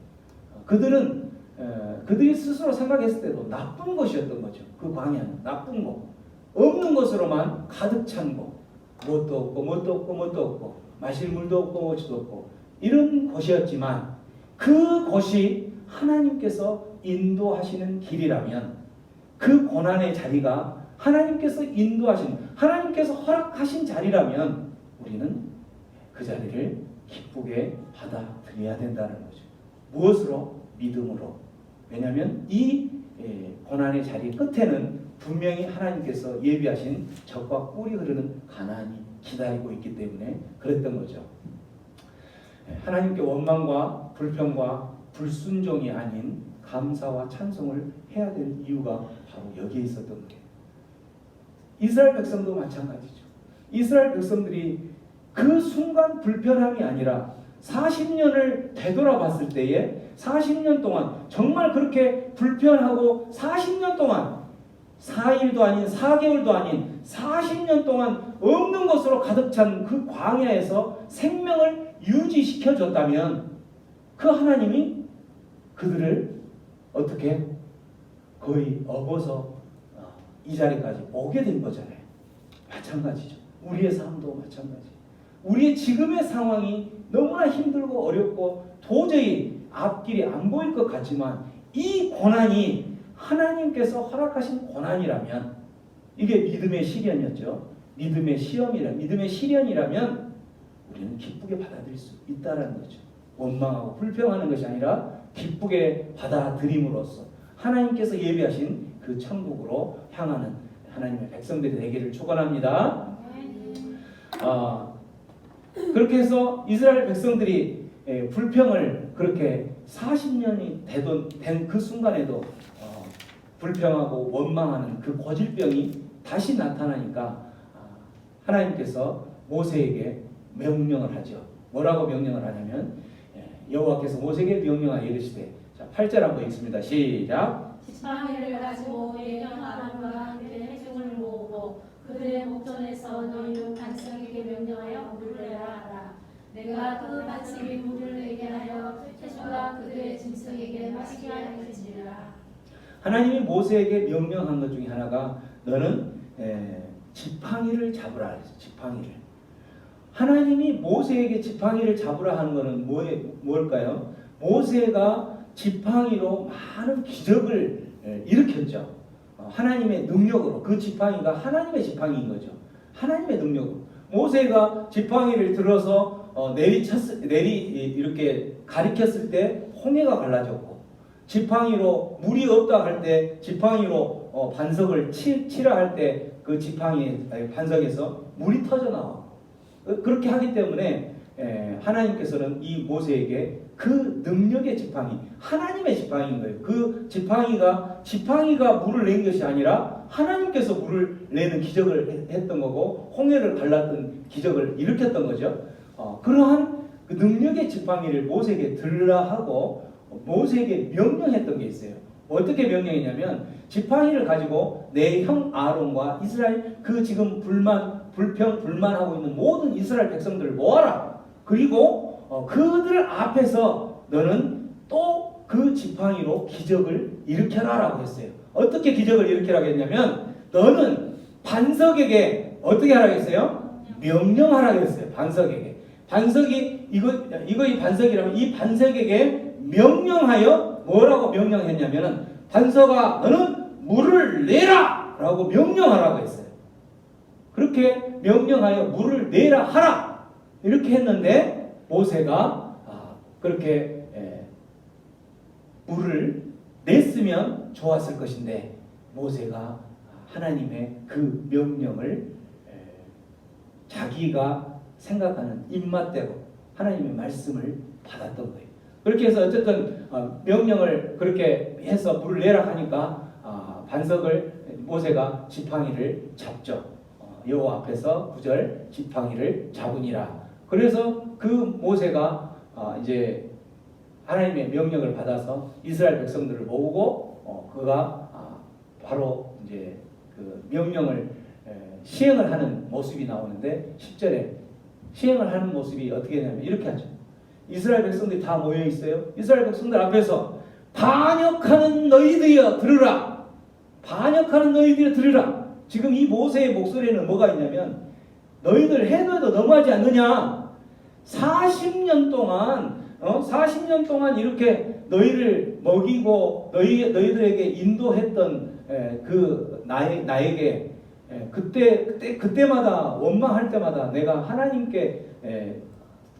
그들이 스스로 생각했을 때도 나쁜 곳이었던 거죠. 그 광야는 나쁜 곳, 없는 것으로만 가득 찬 곳, 뭣도 없고 마실 물도 없고 무엇도 없고 이런 곳이었지만 그 곳이 하나님께서 인도하시는 길이라면 그 고난의 자리가 하나님께서 인도하신 하나님께서 허락하신 자리라면 우리는 그 자리를 기쁘게 받아들여야 된다는 거죠. 무엇으로? 믿음으로. 왜냐하면 이 고난의 자리 끝에는 분명히 하나님께서 예비하신 젖과 꿀이 흐르는 가나안이 기다리고 있기 때문에 그랬던 거죠. 하나님께 원망과 불평과 불순종이 아닌 감사와 찬송을 해야 될 이유가 바로 여기에 있었던 거예요. 이스라엘 백성도 마찬가지죠. 이스라엘 백성들이 그 순간 불편함이 아니라 40년을 되돌아봤을 때에 40년 동안 정말 그렇게 불편하고 40년 동안 4일도 아닌 4개월도 아닌 40년 동안 없는 것으로 가득 찬 그 광야에서 생명을 유지시켜줬다면 그 하나님이 그들을 어떻게 거의 업어서 이 자리까지 오게 된 거잖아요. 마찬가지죠. 우리의 삶도 마찬가지. 우리의 지금의 상황이 너무나 힘들고 어렵고 도저히 앞길이 안 보일 것 같지만 이 고난이 하나님께서 허락하신 고난이라면 이게 믿음의 시련이었죠. 믿음의 시련이라면 우리는 기쁘게 받아들일 수 있다는 거죠. 원망하고 불평하는 것이 아니라 기쁘게 받아들임으로써 하나님께서 예비하신 그 천국으로 향하는 하나님의 백성들이 되기를 축원합니다. 그렇게 해서 이스라엘 백성들이 불평을 그렇게 40년이 된 그 순간에도 불평하고 원망하는 그 고질병이 다시 나타나니까 하나님께서 모세에게 명령을 하죠. 뭐라고 명령을 하냐면 여호와께서 모세에게 명령하여 이르시되, 자 8절 한번 읽습니다. 시작. 지팡이를 가지고 예령 아론과 함께 회중을 모으고 그들의 목전에서 너희는 반석에게 명령하여 물을 내라 하라. 내가 그 반석에 물을 내게 하여 회중과 그들의 짐승에게 마시게 하였으리라. 하나님이 모세에게 명령한 것 중에 하나가 너는 지팡이를 잡으라. 지팡이를. 하나님이 모세에게 지팡이를 잡으라 하는 것은 뭘까요? 모세가 지팡이로 많은 기적을 일으켰죠. 하나님의 능력으로. 그 지팡이가 하나님의 지팡이인 거죠. 하나님의 능력으로. 모세가 지팡이를 들어서 이렇게 가리켰을 때 홍해가 갈라졌고, 지팡이로 물이 없다 할 때 지팡이로 반석을 치라 할 때 그 반석에서 물이 터져 나와. 그렇게 하기 때문에 하나님께서는 이 모세에게 그 능력의 지팡이, 하나님의 지팡이인 거예요. 그 지팡이가 물을 낸 것이 아니라 하나님께서 물을 내는 기적을 했던 거고, 홍해를 갈랐던 기적을 일으켰던 거죠. 그러한 그 능력의 지팡이를 모세에게 들라 하고 모세에게 명령했던 게 있어요. 어떻게 명령했냐면, 지팡이를 가지고 내 형 아론과 이스라엘 그 지금 불만하고 있는 모든 이스라엘 백성들을 모아라. 그리고 그들 앞에서 너는 또 그 지팡이로 기적을 일으켜라 라고 했어요. 어떻게 기적을 일으키라고 했냐면, 너는 반석에게 어떻게 하라고 했어요? 명령하라고 했어요. 반석에게. 반석이 이 반석이라면 이 반석에게 명령하여 뭐라고 명령했냐면은, 반석아 너는 물을 내라 라고 명령하라고 했어요. 그렇게 명령하여 물을 내라 하라 이렇게 했는데, 모세가 그렇게 물을 냈으면 좋았을 것인데, 모세가 하나님의 그 명령을 자기가 생각하는 입맛대로 하나님의 말씀을 받았던 거예요. 그렇게 해서 어쨌든 명령을 그렇게 해서 물을 내라 하니까 반석을 모세가 지팡이를 잡죠. 여호와 앞에서 9절 지팡이를 잡으니라. 그래서 그 모세가 이제 하나님의 명령을 받아서 이스라엘 백성들을 모으고 그가 바로 이제 그 명령을 시행을 하는 모습이 나오는데 10절에 시행을 하는 모습이 어떻게 되냐면 이렇게 하죠. 이스라엘 백성들이 다 모여 있어요. 이스라엘 백성들 앞에서 반역하는 너희들이여 들으라. 반역하는 너희들이여 들으라. 지금 이 모세의 목소리에는 뭐가 있냐면 너희들 해도 너무하지 않느냐. 40년 동안 이렇게 너희를 먹이고 너희들에게 인도했던 그 나에게 그때마다 원망할 때마다 내가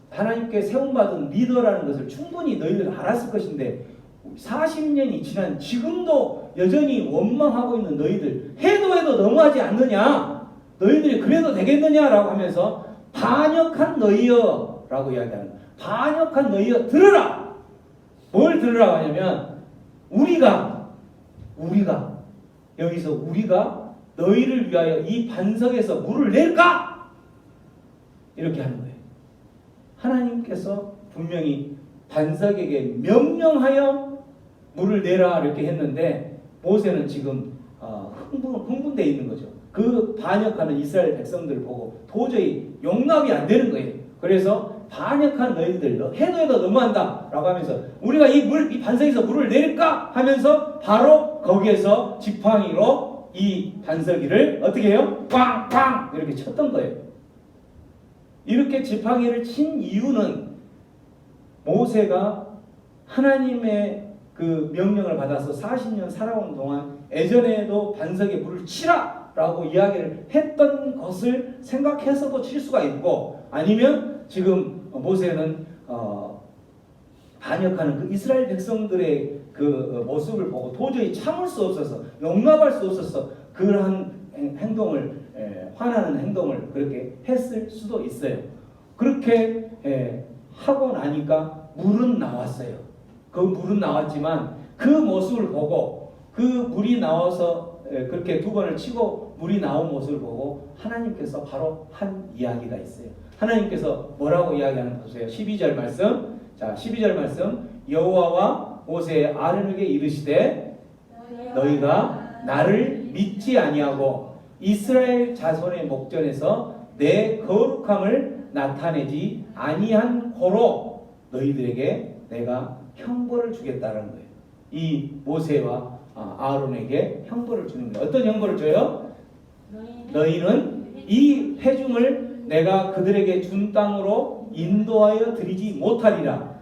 하나님께 세움받은 리더라는 것을 충분히 너희들 알았을 것인데 40년이 지난 지금도 여전히 원망하고 있는 너희들 해도 너무하지 않느냐. 너희들이 그래도 되겠느냐라고 하면서 반역한 너희여 라고 이야기하는 거예요. 반역한 너희여 들으라. 뭘 들으라고 하냐면 우리가 여기서 우리가 너희를 위하여 이 반석에서 물을 낼까? 이렇게 하는 거예요. 하나님께서 분명히 반석에게 명령하여 물을 내라 이렇게 했는데 모세는 지금 흥분되어 있는 거죠. 그 반역하는 이스라엘 백성들을 보고 도저히 용납이 안 되는 거예요. 그래서 반역한 너희들 해도 너무한다 라고 하면서 우리가 이 반석에서 물을 낼까 하면서 바로 거기에서 지팡이로 이 반석이를 어떻게 해요? 빵빵 이렇게 쳤던 거예요. 이렇게 지팡이를 친 이유는 모세가 하나님의 그 명령을 받아서 40년 살아온 동안 예전에도 반석에 물을 치라 라고 이야기를 했던 것을 생각해서도 칠 수가 있고 아니면 지금 모세는 반역하는 그 이스라엘 백성들의 그 모습을 보고 도저히 참을 수 없어서 용납할 수 없어서 그러한 행동을 화나는 행동을 그렇게 했을 수도 있어요. 그렇게 하고 나니까 물은 나왔어요. 그 물은 나왔지만 그 모습을 보고 그 물이 나와서 그렇게 두 번을 치고 물이 나온 모습을 보고 하나님께서 바로 한 이야기가 있어요. 하나님께서 뭐라고 이야기하는 보세요. 12절 말씀. 자, 12절 말씀. 여호와와 모세의 아론에게 이르시되 너희가 나를 믿지 아니하고 이스라엘 자손의 목전에서 내 거룩함을 나타내지 아니한 고로 너희들에게 내가 형벌을 주겠다는 거예요. 이 모세와 아론에게 형벌을 주는 거예요. 어떤 형벌을 줘요? 너희는 이 회중을 내가 그들에게 준 땅으로 인도하여 드리지 못하리라.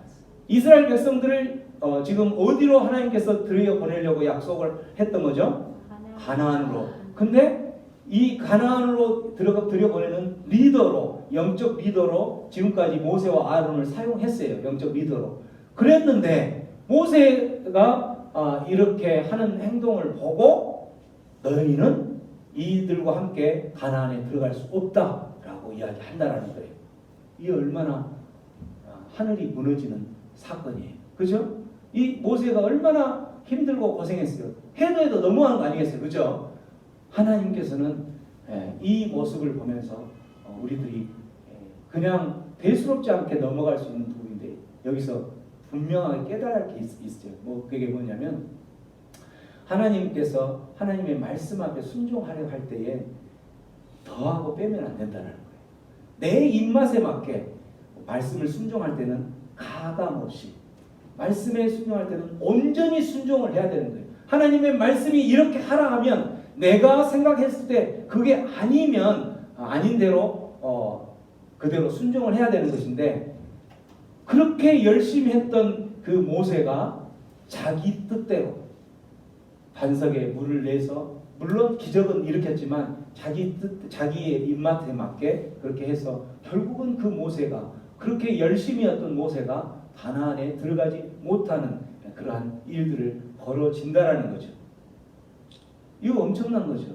이스라엘 백성들을 지금 어디로 하나님께서 들여 보내려고 약속을 했던 거죠? 가나안으로. 근데 이 가나안으로 들여 보내는 리더로, 영적 리더로 지금까지 모세와 아론을 사용했어요. 영적 리더로. 그랬는데 모세가 이렇게 하는 행동을 보고 너희는 이들과 함께 가나안에 들어갈 수 없다라고 이야기한다라는 거예요. 이게 얼마나 하늘이 무너지는 사건이에요. 그죠? 이 모세가 얼마나 힘들고 고생했어요. 해도 너무한 거 아니겠어요. 그죠? 하나님께서는 이 모습을 보면서 우리들이 그냥 대수롭지 않게 넘어갈 수 있는 부분인데 여기서 분명하게 깨달아야 할 게 있어요. 그게 뭐냐면 하나님께서 하나님의 말씀 앞에 순종하려 할 때에 더하고 빼면 안 된다는 거예요. 내 입맛에 맞게 말씀을 순종할 때는 가감 없이 말씀에 순종할 때는 온전히 순종을 해야 되는 거예요. 하나님의 말씀이 이렇게 하라 하면 내가 생각했을 때 그게 아니면 아닌 대로 그대로 순종을 해야 되는 것인데 그렇게 열심히 했던 그 모세가 자기 뜻대로 반석에 물을 내서 물론 기적은 일으켰지만 자기의 입맛에 맞게 그렇게 해서 결국은 그 모세가 그렇게 열심히 했던 모세가 가나안에 들어가지 못하는 그러한 일들을 벌어진다라는 거죠. 이거 엄청난 거죠.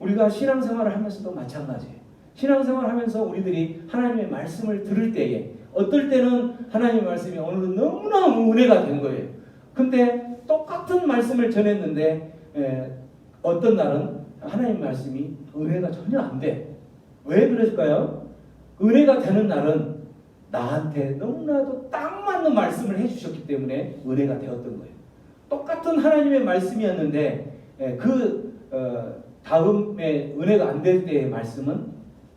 우리가 신앙생활을 하면서도 마찬가지예요. 신앙생활 하면서 우리들이 하나님의 말씀을 들을 때에 어떨 때는 하나님의 말씀이 오늘은 너무나 은혜가 된 거예요. 근데 똑같은 말씀을 전했는데 어떤 날은 하나님 말씀이 은혜가 전혀 안 돼. 왜 그럴까요? 은혜가 되는 날은 나한테 너무나도 딱 맞는 말씀을 해주셨기 때문에 은혜가 되었던 거예요. 똑같은 하나님의 말씀이었는데 다음에 은혜가 안 될 때의 말씀은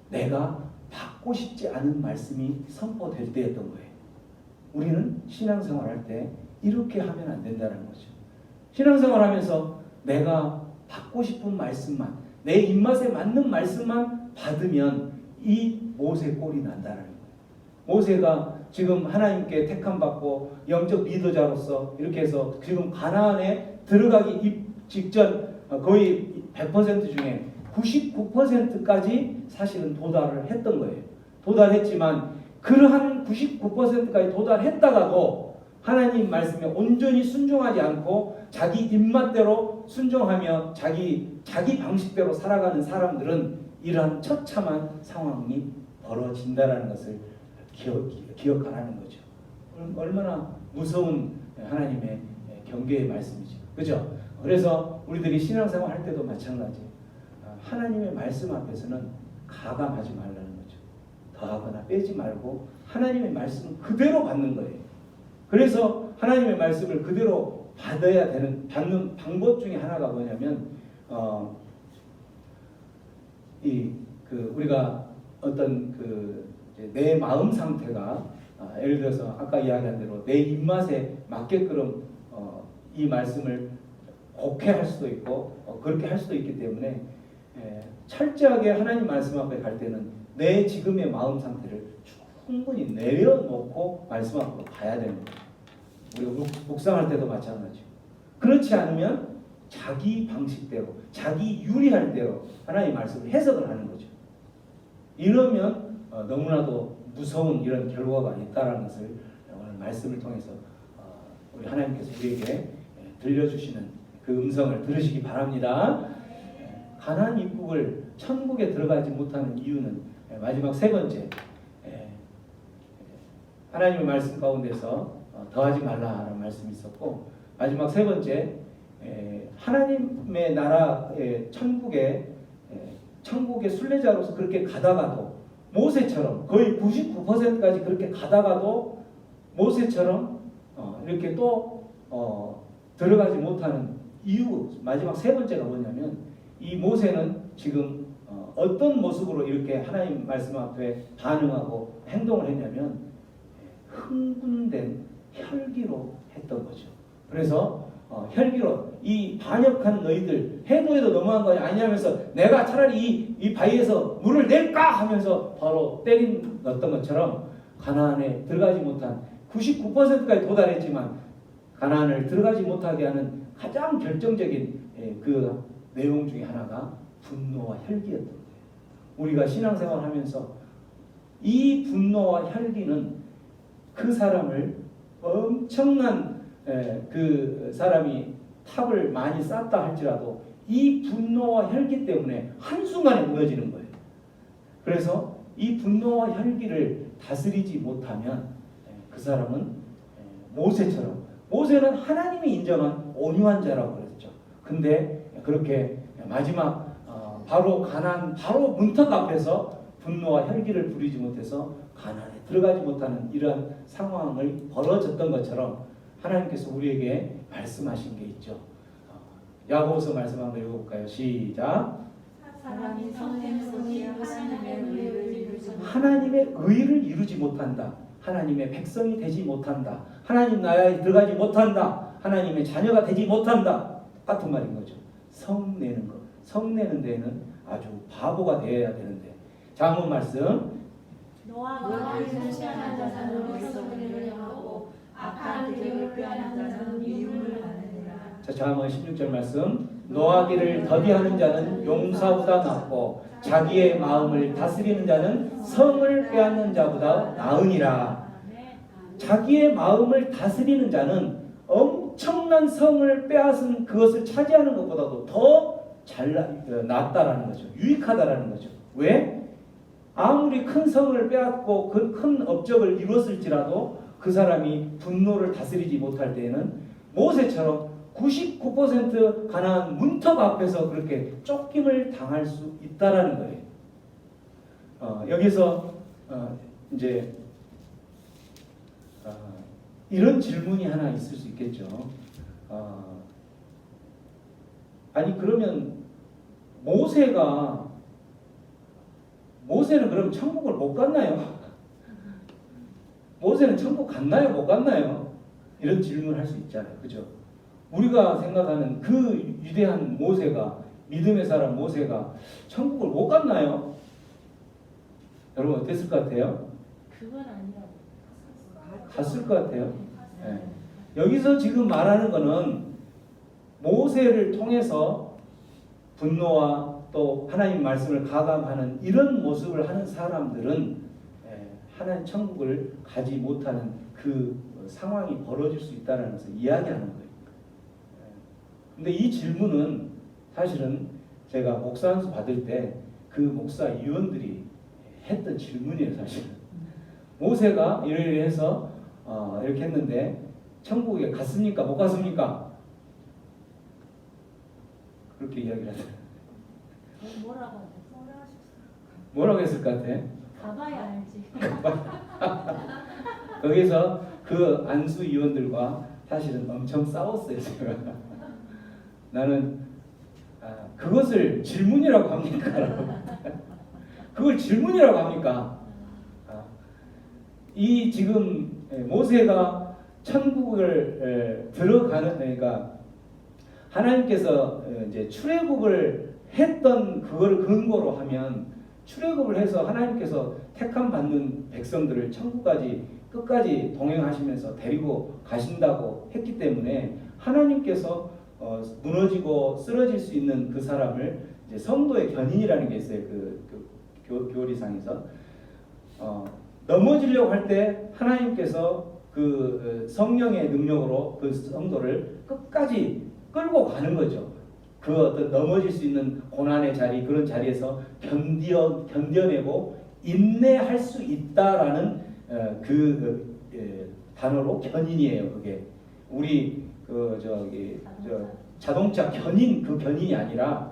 내가 받고 싶지 않은 말씀이 선포될 때였던 거예요. 우리는 신앙생활할 때 이렇게 하면 안 된다는 거죠. 신앙생활하면서 내가 받고 싶은 말씀만, 내 입맛에 맞는 말씀만 받으면 이 모세 꼴이 난다는 거예요. 모세가 지금 하나님께 택함받고 영적 리더자로서 이렇게 해서 지금 가나안에 들어가기 직전 거의 100% 중에 99%까지 사실은 도달을 했던 거예요. 도달했지만 그러한 99%까지 도달했다가도 하나님 말씀에 온전히 순종하지 않고 자기 입맛대로 순종하며 자기 방식대로 살아가는 사람들은 이러한 처참한 상황이 벌어진다라는 것을 기억하라는 거죠. 얼마나 무서운 하나님의 경계의 말씀이죠. 그죠? 그래서 우리들이 신앙생활 할 때도 마찬가지. 하나님의 말씀 앞에서는 가감하지 말라는 거죠. 더하거나 빼지 말고 하나님의 말씀은 그대로 받는 거예요. 그래서 하나님의 말씀을 그대로 받아야 되는 받는 방법 중에 하나가 뭐냐면 우리가 어떤 내 마음 상태가 예를 들어서 아까 이야기한 대로 내 입맛에 맞게끔 이 말씀을 곡해할 수도 있고 그렇게 할 수도 있기 때문에 철저하게 하나님 말씀 앞에 갈 때는 내 지금의 마음 상태를 충분히 내려놓고 말씀 앞으로 가야 되는 거예요. 우리가 묵상할 때도 마찬가지고 그렇지 않으면 자기 방식대로 자기 유리할 대로 하나님 말씀을 해석을 하는 거죠. 이러면 너무나도 무서운 이런 결과가 있다는 것을 오늘 말씀을 통해서 우리 하나님께서 우리에게 들려주시는 그 음성을 들으시기 바랍니다. 가나안 입국을 천국에 들어가지 못하는 이유는 마지막 세 번째 하나님의 말씀 가운데서 더하지 말라라는 말씀이 있었고 마지막 세 번째 하나님의 나라의 천국의 순례자로서 그렇게 가다가도 모세처럼 거의 99%까지 그렇게 가다가도 모세처럼 이렇게 또 들어가지 못하는 이유 마지막 세 번째가 뭐냐면 이 모세는 지금 어떤 모습으로 이렇게 하나님 말씀 앞에 반응하고 행동을 했냐면 흥분된 혈기로 했던 거죠. 그래서 혈기로 이 반역한 너희들 해도 너무한 거 아니냐면서 내가 차라리 이 바위에서 물을 낼까 하면서 바로 넣었던 것처럼 가나안에 들어가지 못한 99%까지 도달했지만 가나안을 들어가지 못하게 하는 가장 결정적인 그 내용 중에 하나가 분노와 혈기였던 거예요. 우리가 신앙생활 하면서 이 분노와 혈기는 그 사람을 엄청난 그 사람이 탑을 많이 쌓다 할지라도 이 분노와 혈기 때문에 한순간에 무너지는 거예요. 그래서 이 분노와 혈기를 다스리지 못하면 그 사람은 모세는 하나님이 인정한 온유한 자라고 그랬죠. 근데 그렇게 마지막 바로 가나안 바로 문턱 앞에서 분노와 혈기를 부리지 못해서 가나안에 들어가지 못하는 이러한 상황을 벌어졌던 것처럼 하나님께서 우리에게 말씀하신 게 있죠. 야고보서 말씀 한번 읽어볼까요? 시작. 사람이 성냄성이 하나님의 의를 이루지 못한다. 하나님의 백성이 되지 못한다. 하나님 나라에 들어가지 못한다. 하나님의 자녀가 되지 못한다. 같은 말인 거죠. 성내는 것. 성내는 데에는 아주 바보가 되어야 되는데. 자, 한번 말씀. 너와 그를 시험한 자는 어리석음을 하고 악한 계획을 꾀하는 자는 미움을 받느니라. 자, 한번 16절 말씀. 노하기를 더디하는 자는 용사보다 낫고 자기의 마음을 다스리는 자는 성을 빼앗는 자보다 나으니라. 자기의 마음을 다스리는 자는 엄청난 성을 빼앗은 그것을 차지하는 것보다도 더 낫다라는 거죠. 유익하다라는 거죠. 왜? 아무리 큰 성을 빼앗고 그 큰 업적을 이뤘을지라도 그 사람이 분노를 다스리지 못할 때에는 모세처럼 99% 가나안 문턱 앞에서 그렇게 쫓김을 당할 수 있다라는 거예요. 여기서 이제 이런 질문이 하나 있을 수 있겠죠. 아니 그러면 모세는 그럼 천국을 못 갔나요? 모세는 천국 갔나요? 못 갔나요? 이런 질문을 할 수 있잖아요. 그죠? 우리가 생각하는 그 위대한 모세가, 믿음의 사람 모세가 천국을 못 갔나요? 여러분 어땠을 것 같아요? 그건 아니라고. 갔을 것 같아요. 네. 여기서 지금 말하는 거는 모세를 통해서 분노와 또 하나님 말씀을 가감하는 이런 모습을 하는 사람들은 하나님 천국을 가지 못하는 그 상황이 벌어질 수 있다는 것을 이야기하는 거예요. 근데 이 질문은 사실은 제가 목사 안수 받을 때 그 목사 위원들이 했던 질문이에요. 사실은 모세가 이렇게 해서 이렇게 했는데 천국에 갔습니까? 못 갔습니까? 그렇게 이야기를 하더라고요. 뭐라고 했을 것 같아? 가봐야 알지. 거기서 그 안수위원들과 사실은 엄청 싸웠어요. 제가. 나는 그것을 질문이라고 합니까? 그걸 질문이라고 합니까? 이 지금 모세가 천국을 들어가는, 그러니까 하나님께서 이제 출애굽을 했던 그걸 근거로 하면, 출애굽을 해서 하나님께서 택함 받는 백성들을 천국까지 끝까지 동행하시면서 데리고 가신다고 했기 때문에 하나님께서 무너지고 쓰러질 수 있는 그 사람을 이제 성도의 견인이라는 게 있어요. 그 교리상에서 넘어지려고 할 때 하나님께서 그 성령의 능력으로 그 성도를 끝까지 끌고 가는 거죠. 그 어떤 넘어질 수 있는 고난의 자리, 그런 자리에서 견뎌내고 인내할 수 있다라는 단어로 견인이에요. 그게 우리 자동차 견인, 그 견인이 아니라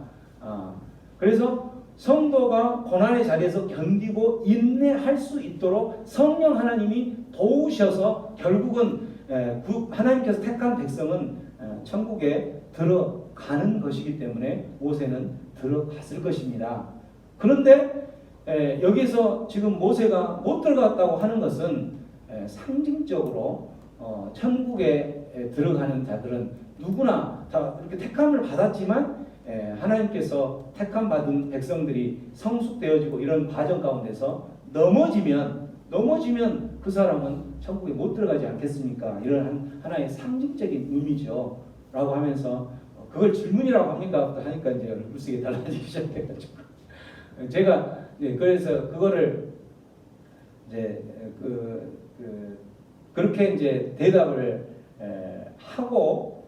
그래서 성도가 고난의 자리에서 견디고 인내할 수 있도록 성령 하나님이 도우셔서 결국은 하나님께서 택한 백성은 천국에 들어가는 것이기 때문에 모세는 들어갔을 것입니다. 그런데 여기서 지금 모세가 못 들어갔다고 하는 것은 상징적으로 천국에 들어가는 자들은 누구나 다 이렇게 택함을 받았지만 하나님께서 택함 받은 백성들이 성숙되어지고 이런 과정 가운데서 넘어지면 그 사람은 천국에 못 들어가지 않겠습니까? 이런 하나의 상징적인 의미죠. 라고 하면서 그걸 질문이라고 합니까? 하니까 이제 얼굴색이 달라지기 시작해가지고 제가 그래서 그거를 이제 그렇게 이제 대답을 하고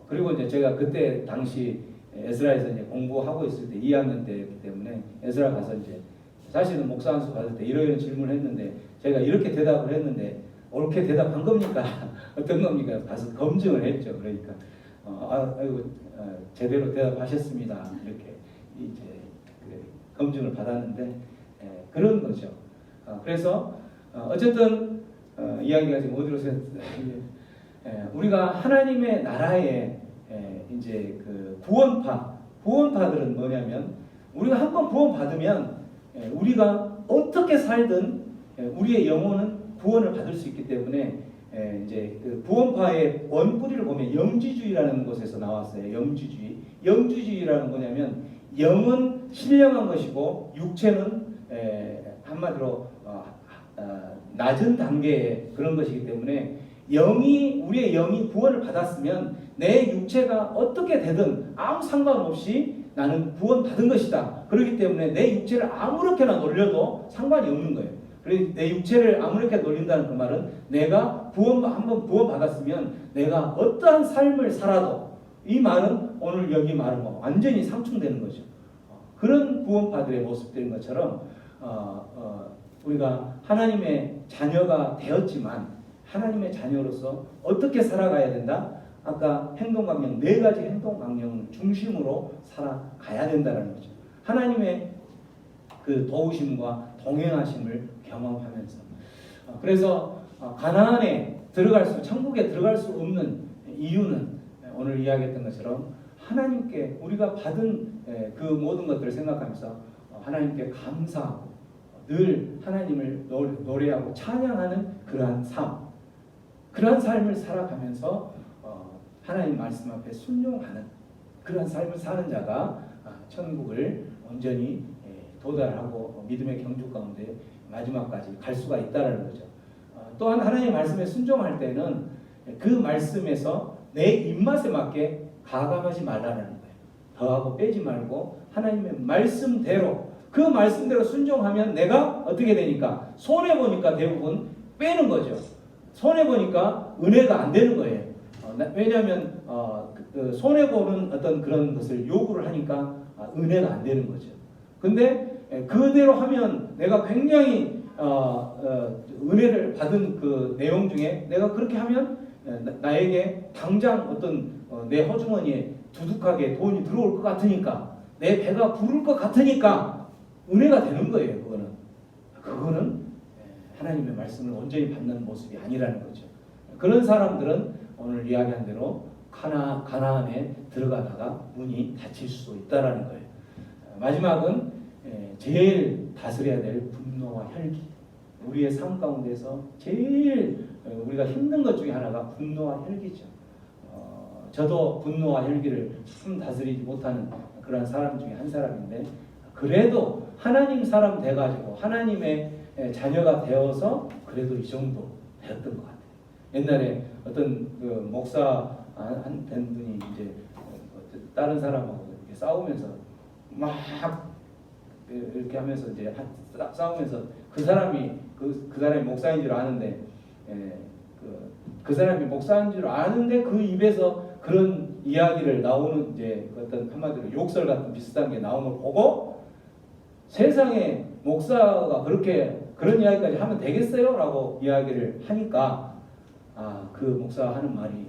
그리고 이제 제가 그때 당시 에스라에서 이제 공부하고 있을 때 2학년 때였기 때문에 에스라 가서 이제 사실은 목사 안수 받을 때 이런 질문을 했는데 제가 이렇게 대답을 했는데 옳게 대답한 겁니까? 어떤 겁니까? 가서 검증을 했죠. 그러니까 제대로 대답하셨습니다. 이렇게 이제 검증을 받았는데 그런 거죠. 그래서 어쨌든 이야기가 지금 어디로 우리가 하나님의 나라에 이제 그 구원파들은 뭐냐면 우리가 한 번 구원 받으면 우리가 어떻게 살든 우리의 영혼은 구원을 받을 수 있기 때문에 이제 그 구원파의 원뿌리를 보면 영지주의라는 곳에서 나왔어요. 영지주의라는 뭐냐면 영은 신령한 것이고 육체는 한마디로 낮은 단계의 그런 것이기 때문에 우리의 영이 구원을 받았으면 내 육체가 어떻게 되든 아무 상관없이 나는 구원 받은 것이다. 그렇기 때문에 내 육체를 아무렇게나 놀려도 상관이 없는 거예요. 그래서 내 육체를 아무렇게 놀린다는 그 말은 내가 한번 구원 받았으면 내가 어떠한 삶을 살아도 이 말은 오늘 여기 말은 완전히 상충되는 거죠. 그런 구원파들의 모습들인 것처럼 우리가 하나님의 자녀가 되었지만 하나님의 자녀로서 어떻게 살아가야 된다? 아까 행동강령 4가지 행동강령 중심으로 살아가야 된다는 거죠. 하나님의 그 도우심과 동행하심을 경험하면서 그래서 가나안에 천국에 들어갈 수 없는 이유는 오늘 이야기했던 것처럼 하나님께 우리가 받은 그 모든 것들을 생각하면서 하나님께 감사하고 늘 하나님을 노래하고 찬양하는 그러한 삶을 살아가면서 하나님 말씀 앞에 순종하는 그러한 삶을 사는 자가 천국을 온전히 도달하고 믿음의 경주 가운데 마지막까지 갈 수가 있다는 거죠. 또한 하나님 말씀에 순종할 때는 그 말씀에서 내 입맛에 맞게 가감하지 말라는 거예요. 더하고 빼지 말고 하나님의 말씀대로 그 말씀대로 순종하면 내가 어떻게 되니까 손해보니까 대부분 빼는 거죠. 손해보니까 은혜가 안 되는 거예요. 왜냐하면 손해보는 어떤 그런 것을 요구를 하니까 은혜가 안 되는 거죠. 근데 그대로 하면 내가 굉장히 은혜를 받은 그 내용 중에 내가 그렇게 하면 나에게 당장 어떤 내 허주머니에 두둑하게 돈이 들어올 것 같으니까 내 배가 부를 것 같으니까 은혜가 되는 거예요. 그거는 하나님의 말씀을 온전히 받는 모습이 아니라는 거죠. 그런 사람들은 오늘 이야기한 대로 가나안에 들어가다가 문이 닫힐 수 있다라는 거예요. 마지막은 제일 다스려야 될 분노와 혈기. 우리의 삶 가운데서 제일 우리가 힘든 것 중에 하나가 분노와 혈기죠. 저도 분노와 혈기를 참 다스리지 못하는 그런 사람 중에 한 사람인데 그래도 하나님 사람 돼가지고 하나님의 자녀가 되어서 그래도 이 정도 되었던 것 같아요. 옛날에 어떤 그 목사 한 분이 이제 다른 사람하고 이렇게 싸우면서 막 이렇게 하면서 이제 싸우면서 그 사람이 목사인 줄 아는데 그 사람이 목사인 줄 아는데 그 입에서 그런 이야기를 나오는 이제 어떤 한마디로 욕설 같은 비슷한 게 나오는 걸 보고 세상에 목사가 그런 이야기까지 하면 되겠어요? 라고 이야기를 하니까 그 목사 하는 말이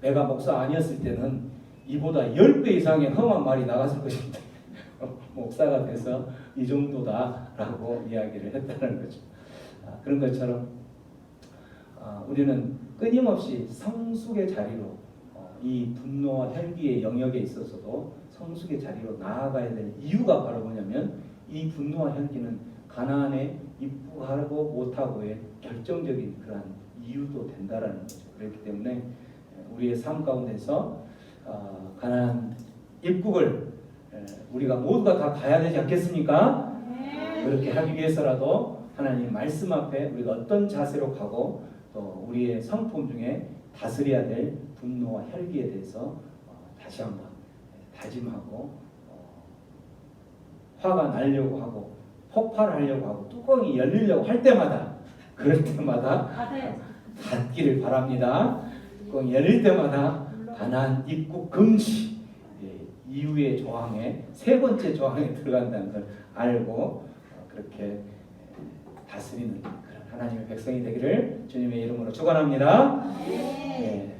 내가 목사 아니었을 때는 이보다 10배 이상의 험한 말이 나갔을 것인데 목사가 돼서 이 정도다라고 이야기를 했다는 거죠. 그런 것처럼 우리는 끊임없이 성숙의 자리로 이 분노와 혈기의 영역에 있어서도 성숙의 자리로 나아가야 될 이유가 바로 뭐냐면 이 분노와 혈기는 가나안에 입국하고 못하고의 결정적인 그러한 이유도 된다라는 거죠. 그렇기 때문에 우리의 삶 가운데서 가나안 입국을 우리가 모두가 다 가야 되지 않겠습니까? 그렇게 하기 위해서라도 하나님 말씀 앞에 우리가 어떤 자세로 가고 또 우리의 성품 중에 다스려야 될 분노와 혈기에 대해서 다시 한번 다짐하고 화가 나려고 하고 폭발하려고 하고 뚜껑이 열리려고 할 때마다 그럴 때마다 닫기를 바랍니다. 뚜껑이 열릴 때마다 가나안 입국 금지 이후의 조항에 3번째 조항에 들어간다는 걸 알고 그렇게 다스리는 그런 하나님의 백성이 되기를 주님의 이름으로 축원합니다. 네.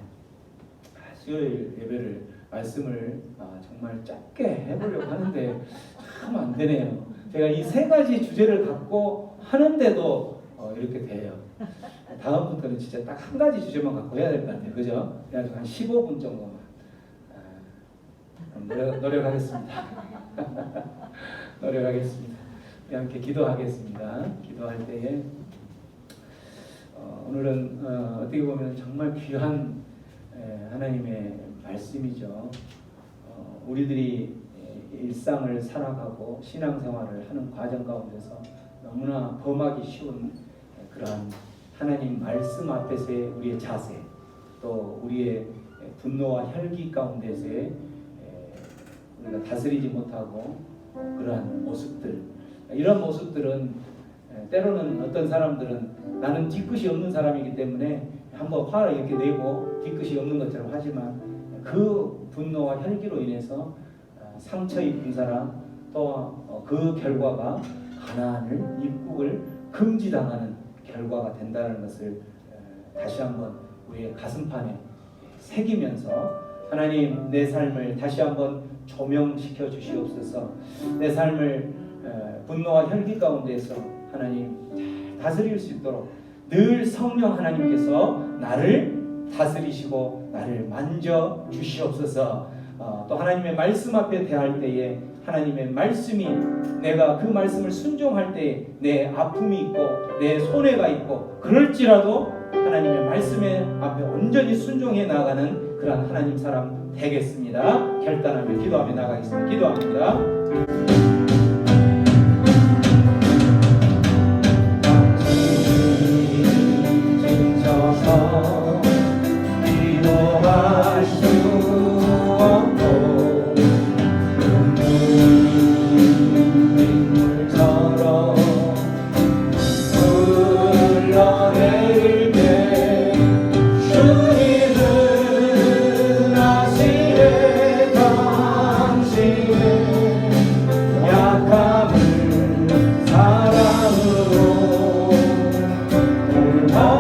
수요일 예배를 말씀을 정말 짧게 해보려고 하는데 참 안 되네요. 제가 이 3가지 주제를 갖고 하는데도 이렇게 돼요. 다음부터는 진짜 딱 한 가지 주제만 갖고 해야 될 것 같아요. 그죠? 그래가지고 한 15분 정도만 노력하겠습니다. 노력하겠습니다. 함께 기도하겠습니다. 기도할 때에 오늘은 어떻게 보면 정말 귀한 하나님의 말씀이죠. 우리들이 일상을 살아가고 신앙생활을 하는 과정 가운데서 너무나 범하기 쉬운 그러한 하나님 말씀 앞에서의 우리의 자세, 또 우리의 분노와 혈기 가운데서의 우리가 다스리지 못하고 그러한 모습들, 이런 모습들은 때로는 어떤 사람들은 나는 뒤끝이 없는 사람이기 때문에 한번 화를 이렇게 내고 뒤끝이 없는 것처럼 하지만 그 분노와 혈기로 인해서 상처 입은 사람 또 그 결과가 가나안을 입국을 금지당하는 결과가 된다는 것을 다시 한번 우리의 가슴판에 새기면서 하나님 내 삶을 다시 한번 조명시켜 주시옵소서. 내 삶을 분노와 혈기 가운데서 하나님 잘 다스릴 수 있도록 늘 성령 하나님께서 나를 다스리시고 나를 만져 주시옵소서. 또 하나님의 말씀 앞에 대할 때에 하나님의 말씀이 내가 그 말씀을 순종할 때에 내 아픔이 있고 내 손해가 있고 그럴지라도 하나님의 말씀에 앞에 온전히 순종해 나가는 그런 하나님 사람 되겠습니다. 결단하며 기도하며 나가겠습니다. 기도합니다. 기도할 수 없고 눈물처럼 흘러내릴 때 주님은 아시네 당신의 약함을 사랑으로 돌봐주시네.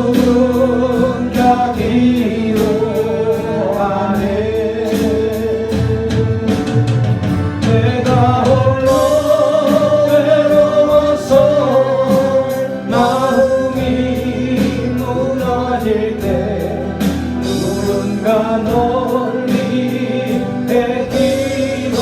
누군가 기도하네. 내가 홀로 외로워서 마음이 무너질 때 누군가 널 위해 기도하네.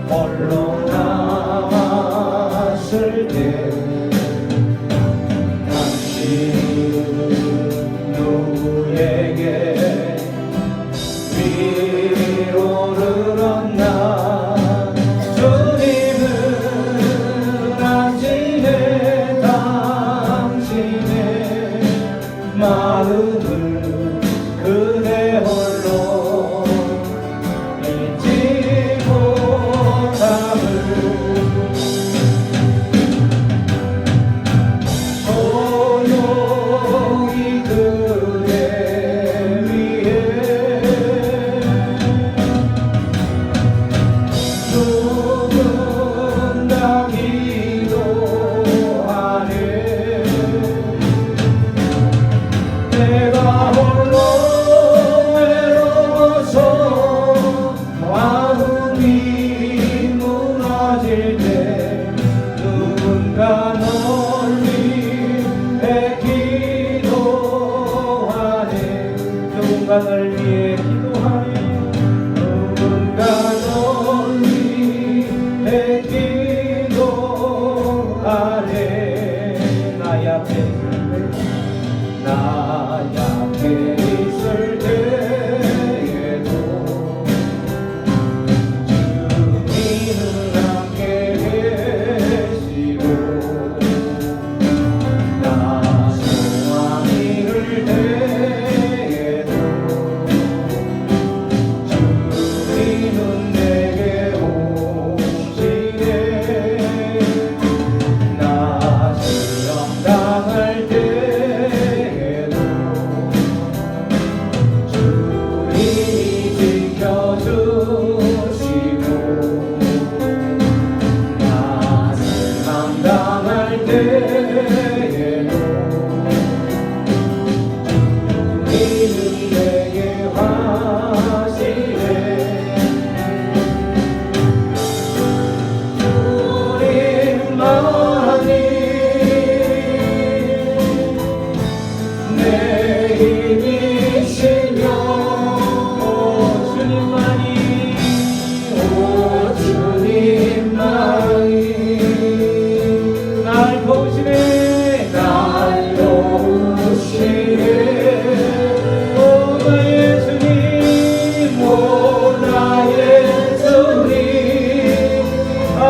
홀로 남았을 때 당신 누구에게 위로를 얻나. 주님은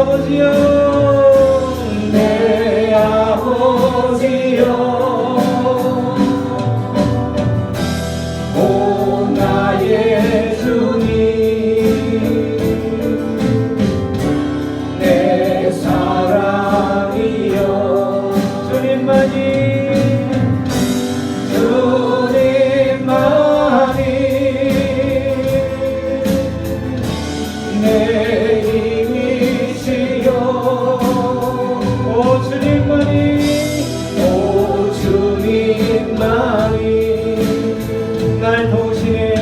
아버지여 내 아버지여 오 나의 주님 내 사랑이여 주님만이 내 힘이시여 오 주님만이 날 도우시네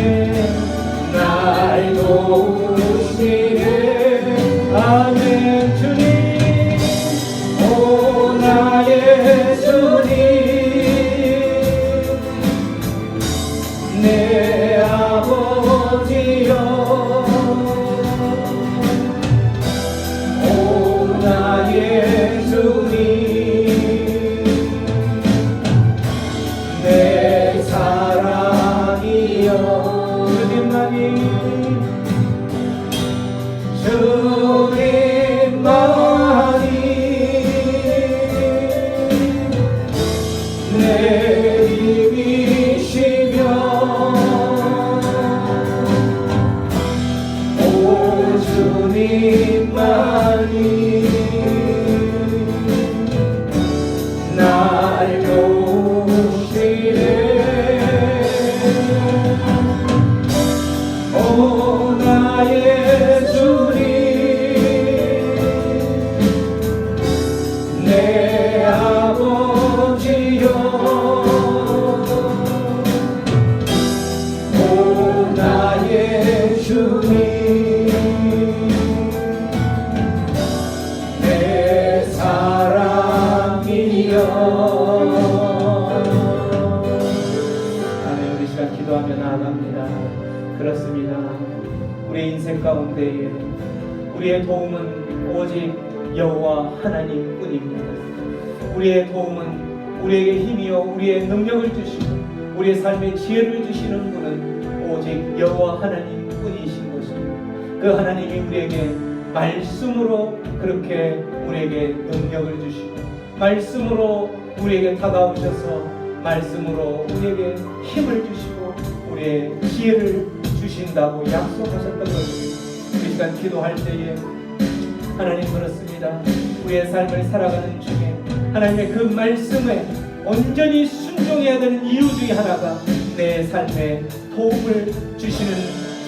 아멘 주님 오 나의 주님 내 아버지여 오 나의 주님 내 사랑이여 주님만이 내 힘이시며 오 주님만이 날 도우시네 오 나의 주님 내 아버지여 오 나의 주님 내 사랑이여 아멘. 우리 시간 기도하며 나아갑니다. 그렇습니다. 우리의 인생 가운데에 우리의 도움은 오직 여호와 하나님뿐입니다. 우리의 도움은 우리에게 힘이요 우리의 능력을 주시고 우리의 삶에 지혜를 주시는 분은 오직 여호와 하나님뿐이신 것입니다. 그 하나님이 우리에게 말씀으로 그렇게 우리에게 능력을 주시고 말씀으로 우리에게 다가오셔서 말씀으로 우리에게 힘을 주시고 우리의 지혜를 주신다고 약속하셨던 것입니다. 우리 시간 기도할 때에 하나님 그렇습니다. 우리의 삶을 살아가는 중에 하나님의 그 말씀에 온전히 순종해야 되는 이유 중에 하나가 내 삶에 도움을 주시는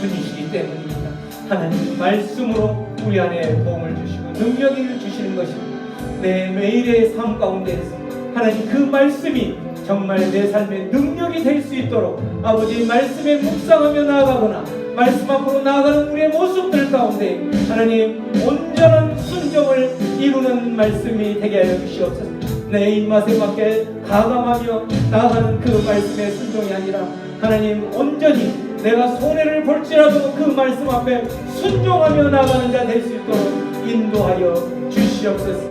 분이시기 때문입니다. 하나님 말씀으로 우리 안에 도움을 주시고 능력을 주시는 것입니다. 내 매일의 삶 가운데에서 하나님 그 말씀이 정말 내 삶의 능력이 될 수 있도록 아버지 말씀에 묵상하며 나아가거나 말씀 앞으로 나아가는 우리의 모습들 가운데 하나님 온전한 순종을 이루는 말씀이 되게 하여 주시옵소서. 내 입맛에 맞게 가감하며 나아가는 그 말씀의 순종이 아니라 하나님 온전히 내가 손해를 볼지라도 그 말씀 앞에 순종하며 나아가는 자 될 수 있도록 인도하여 주시옵소서.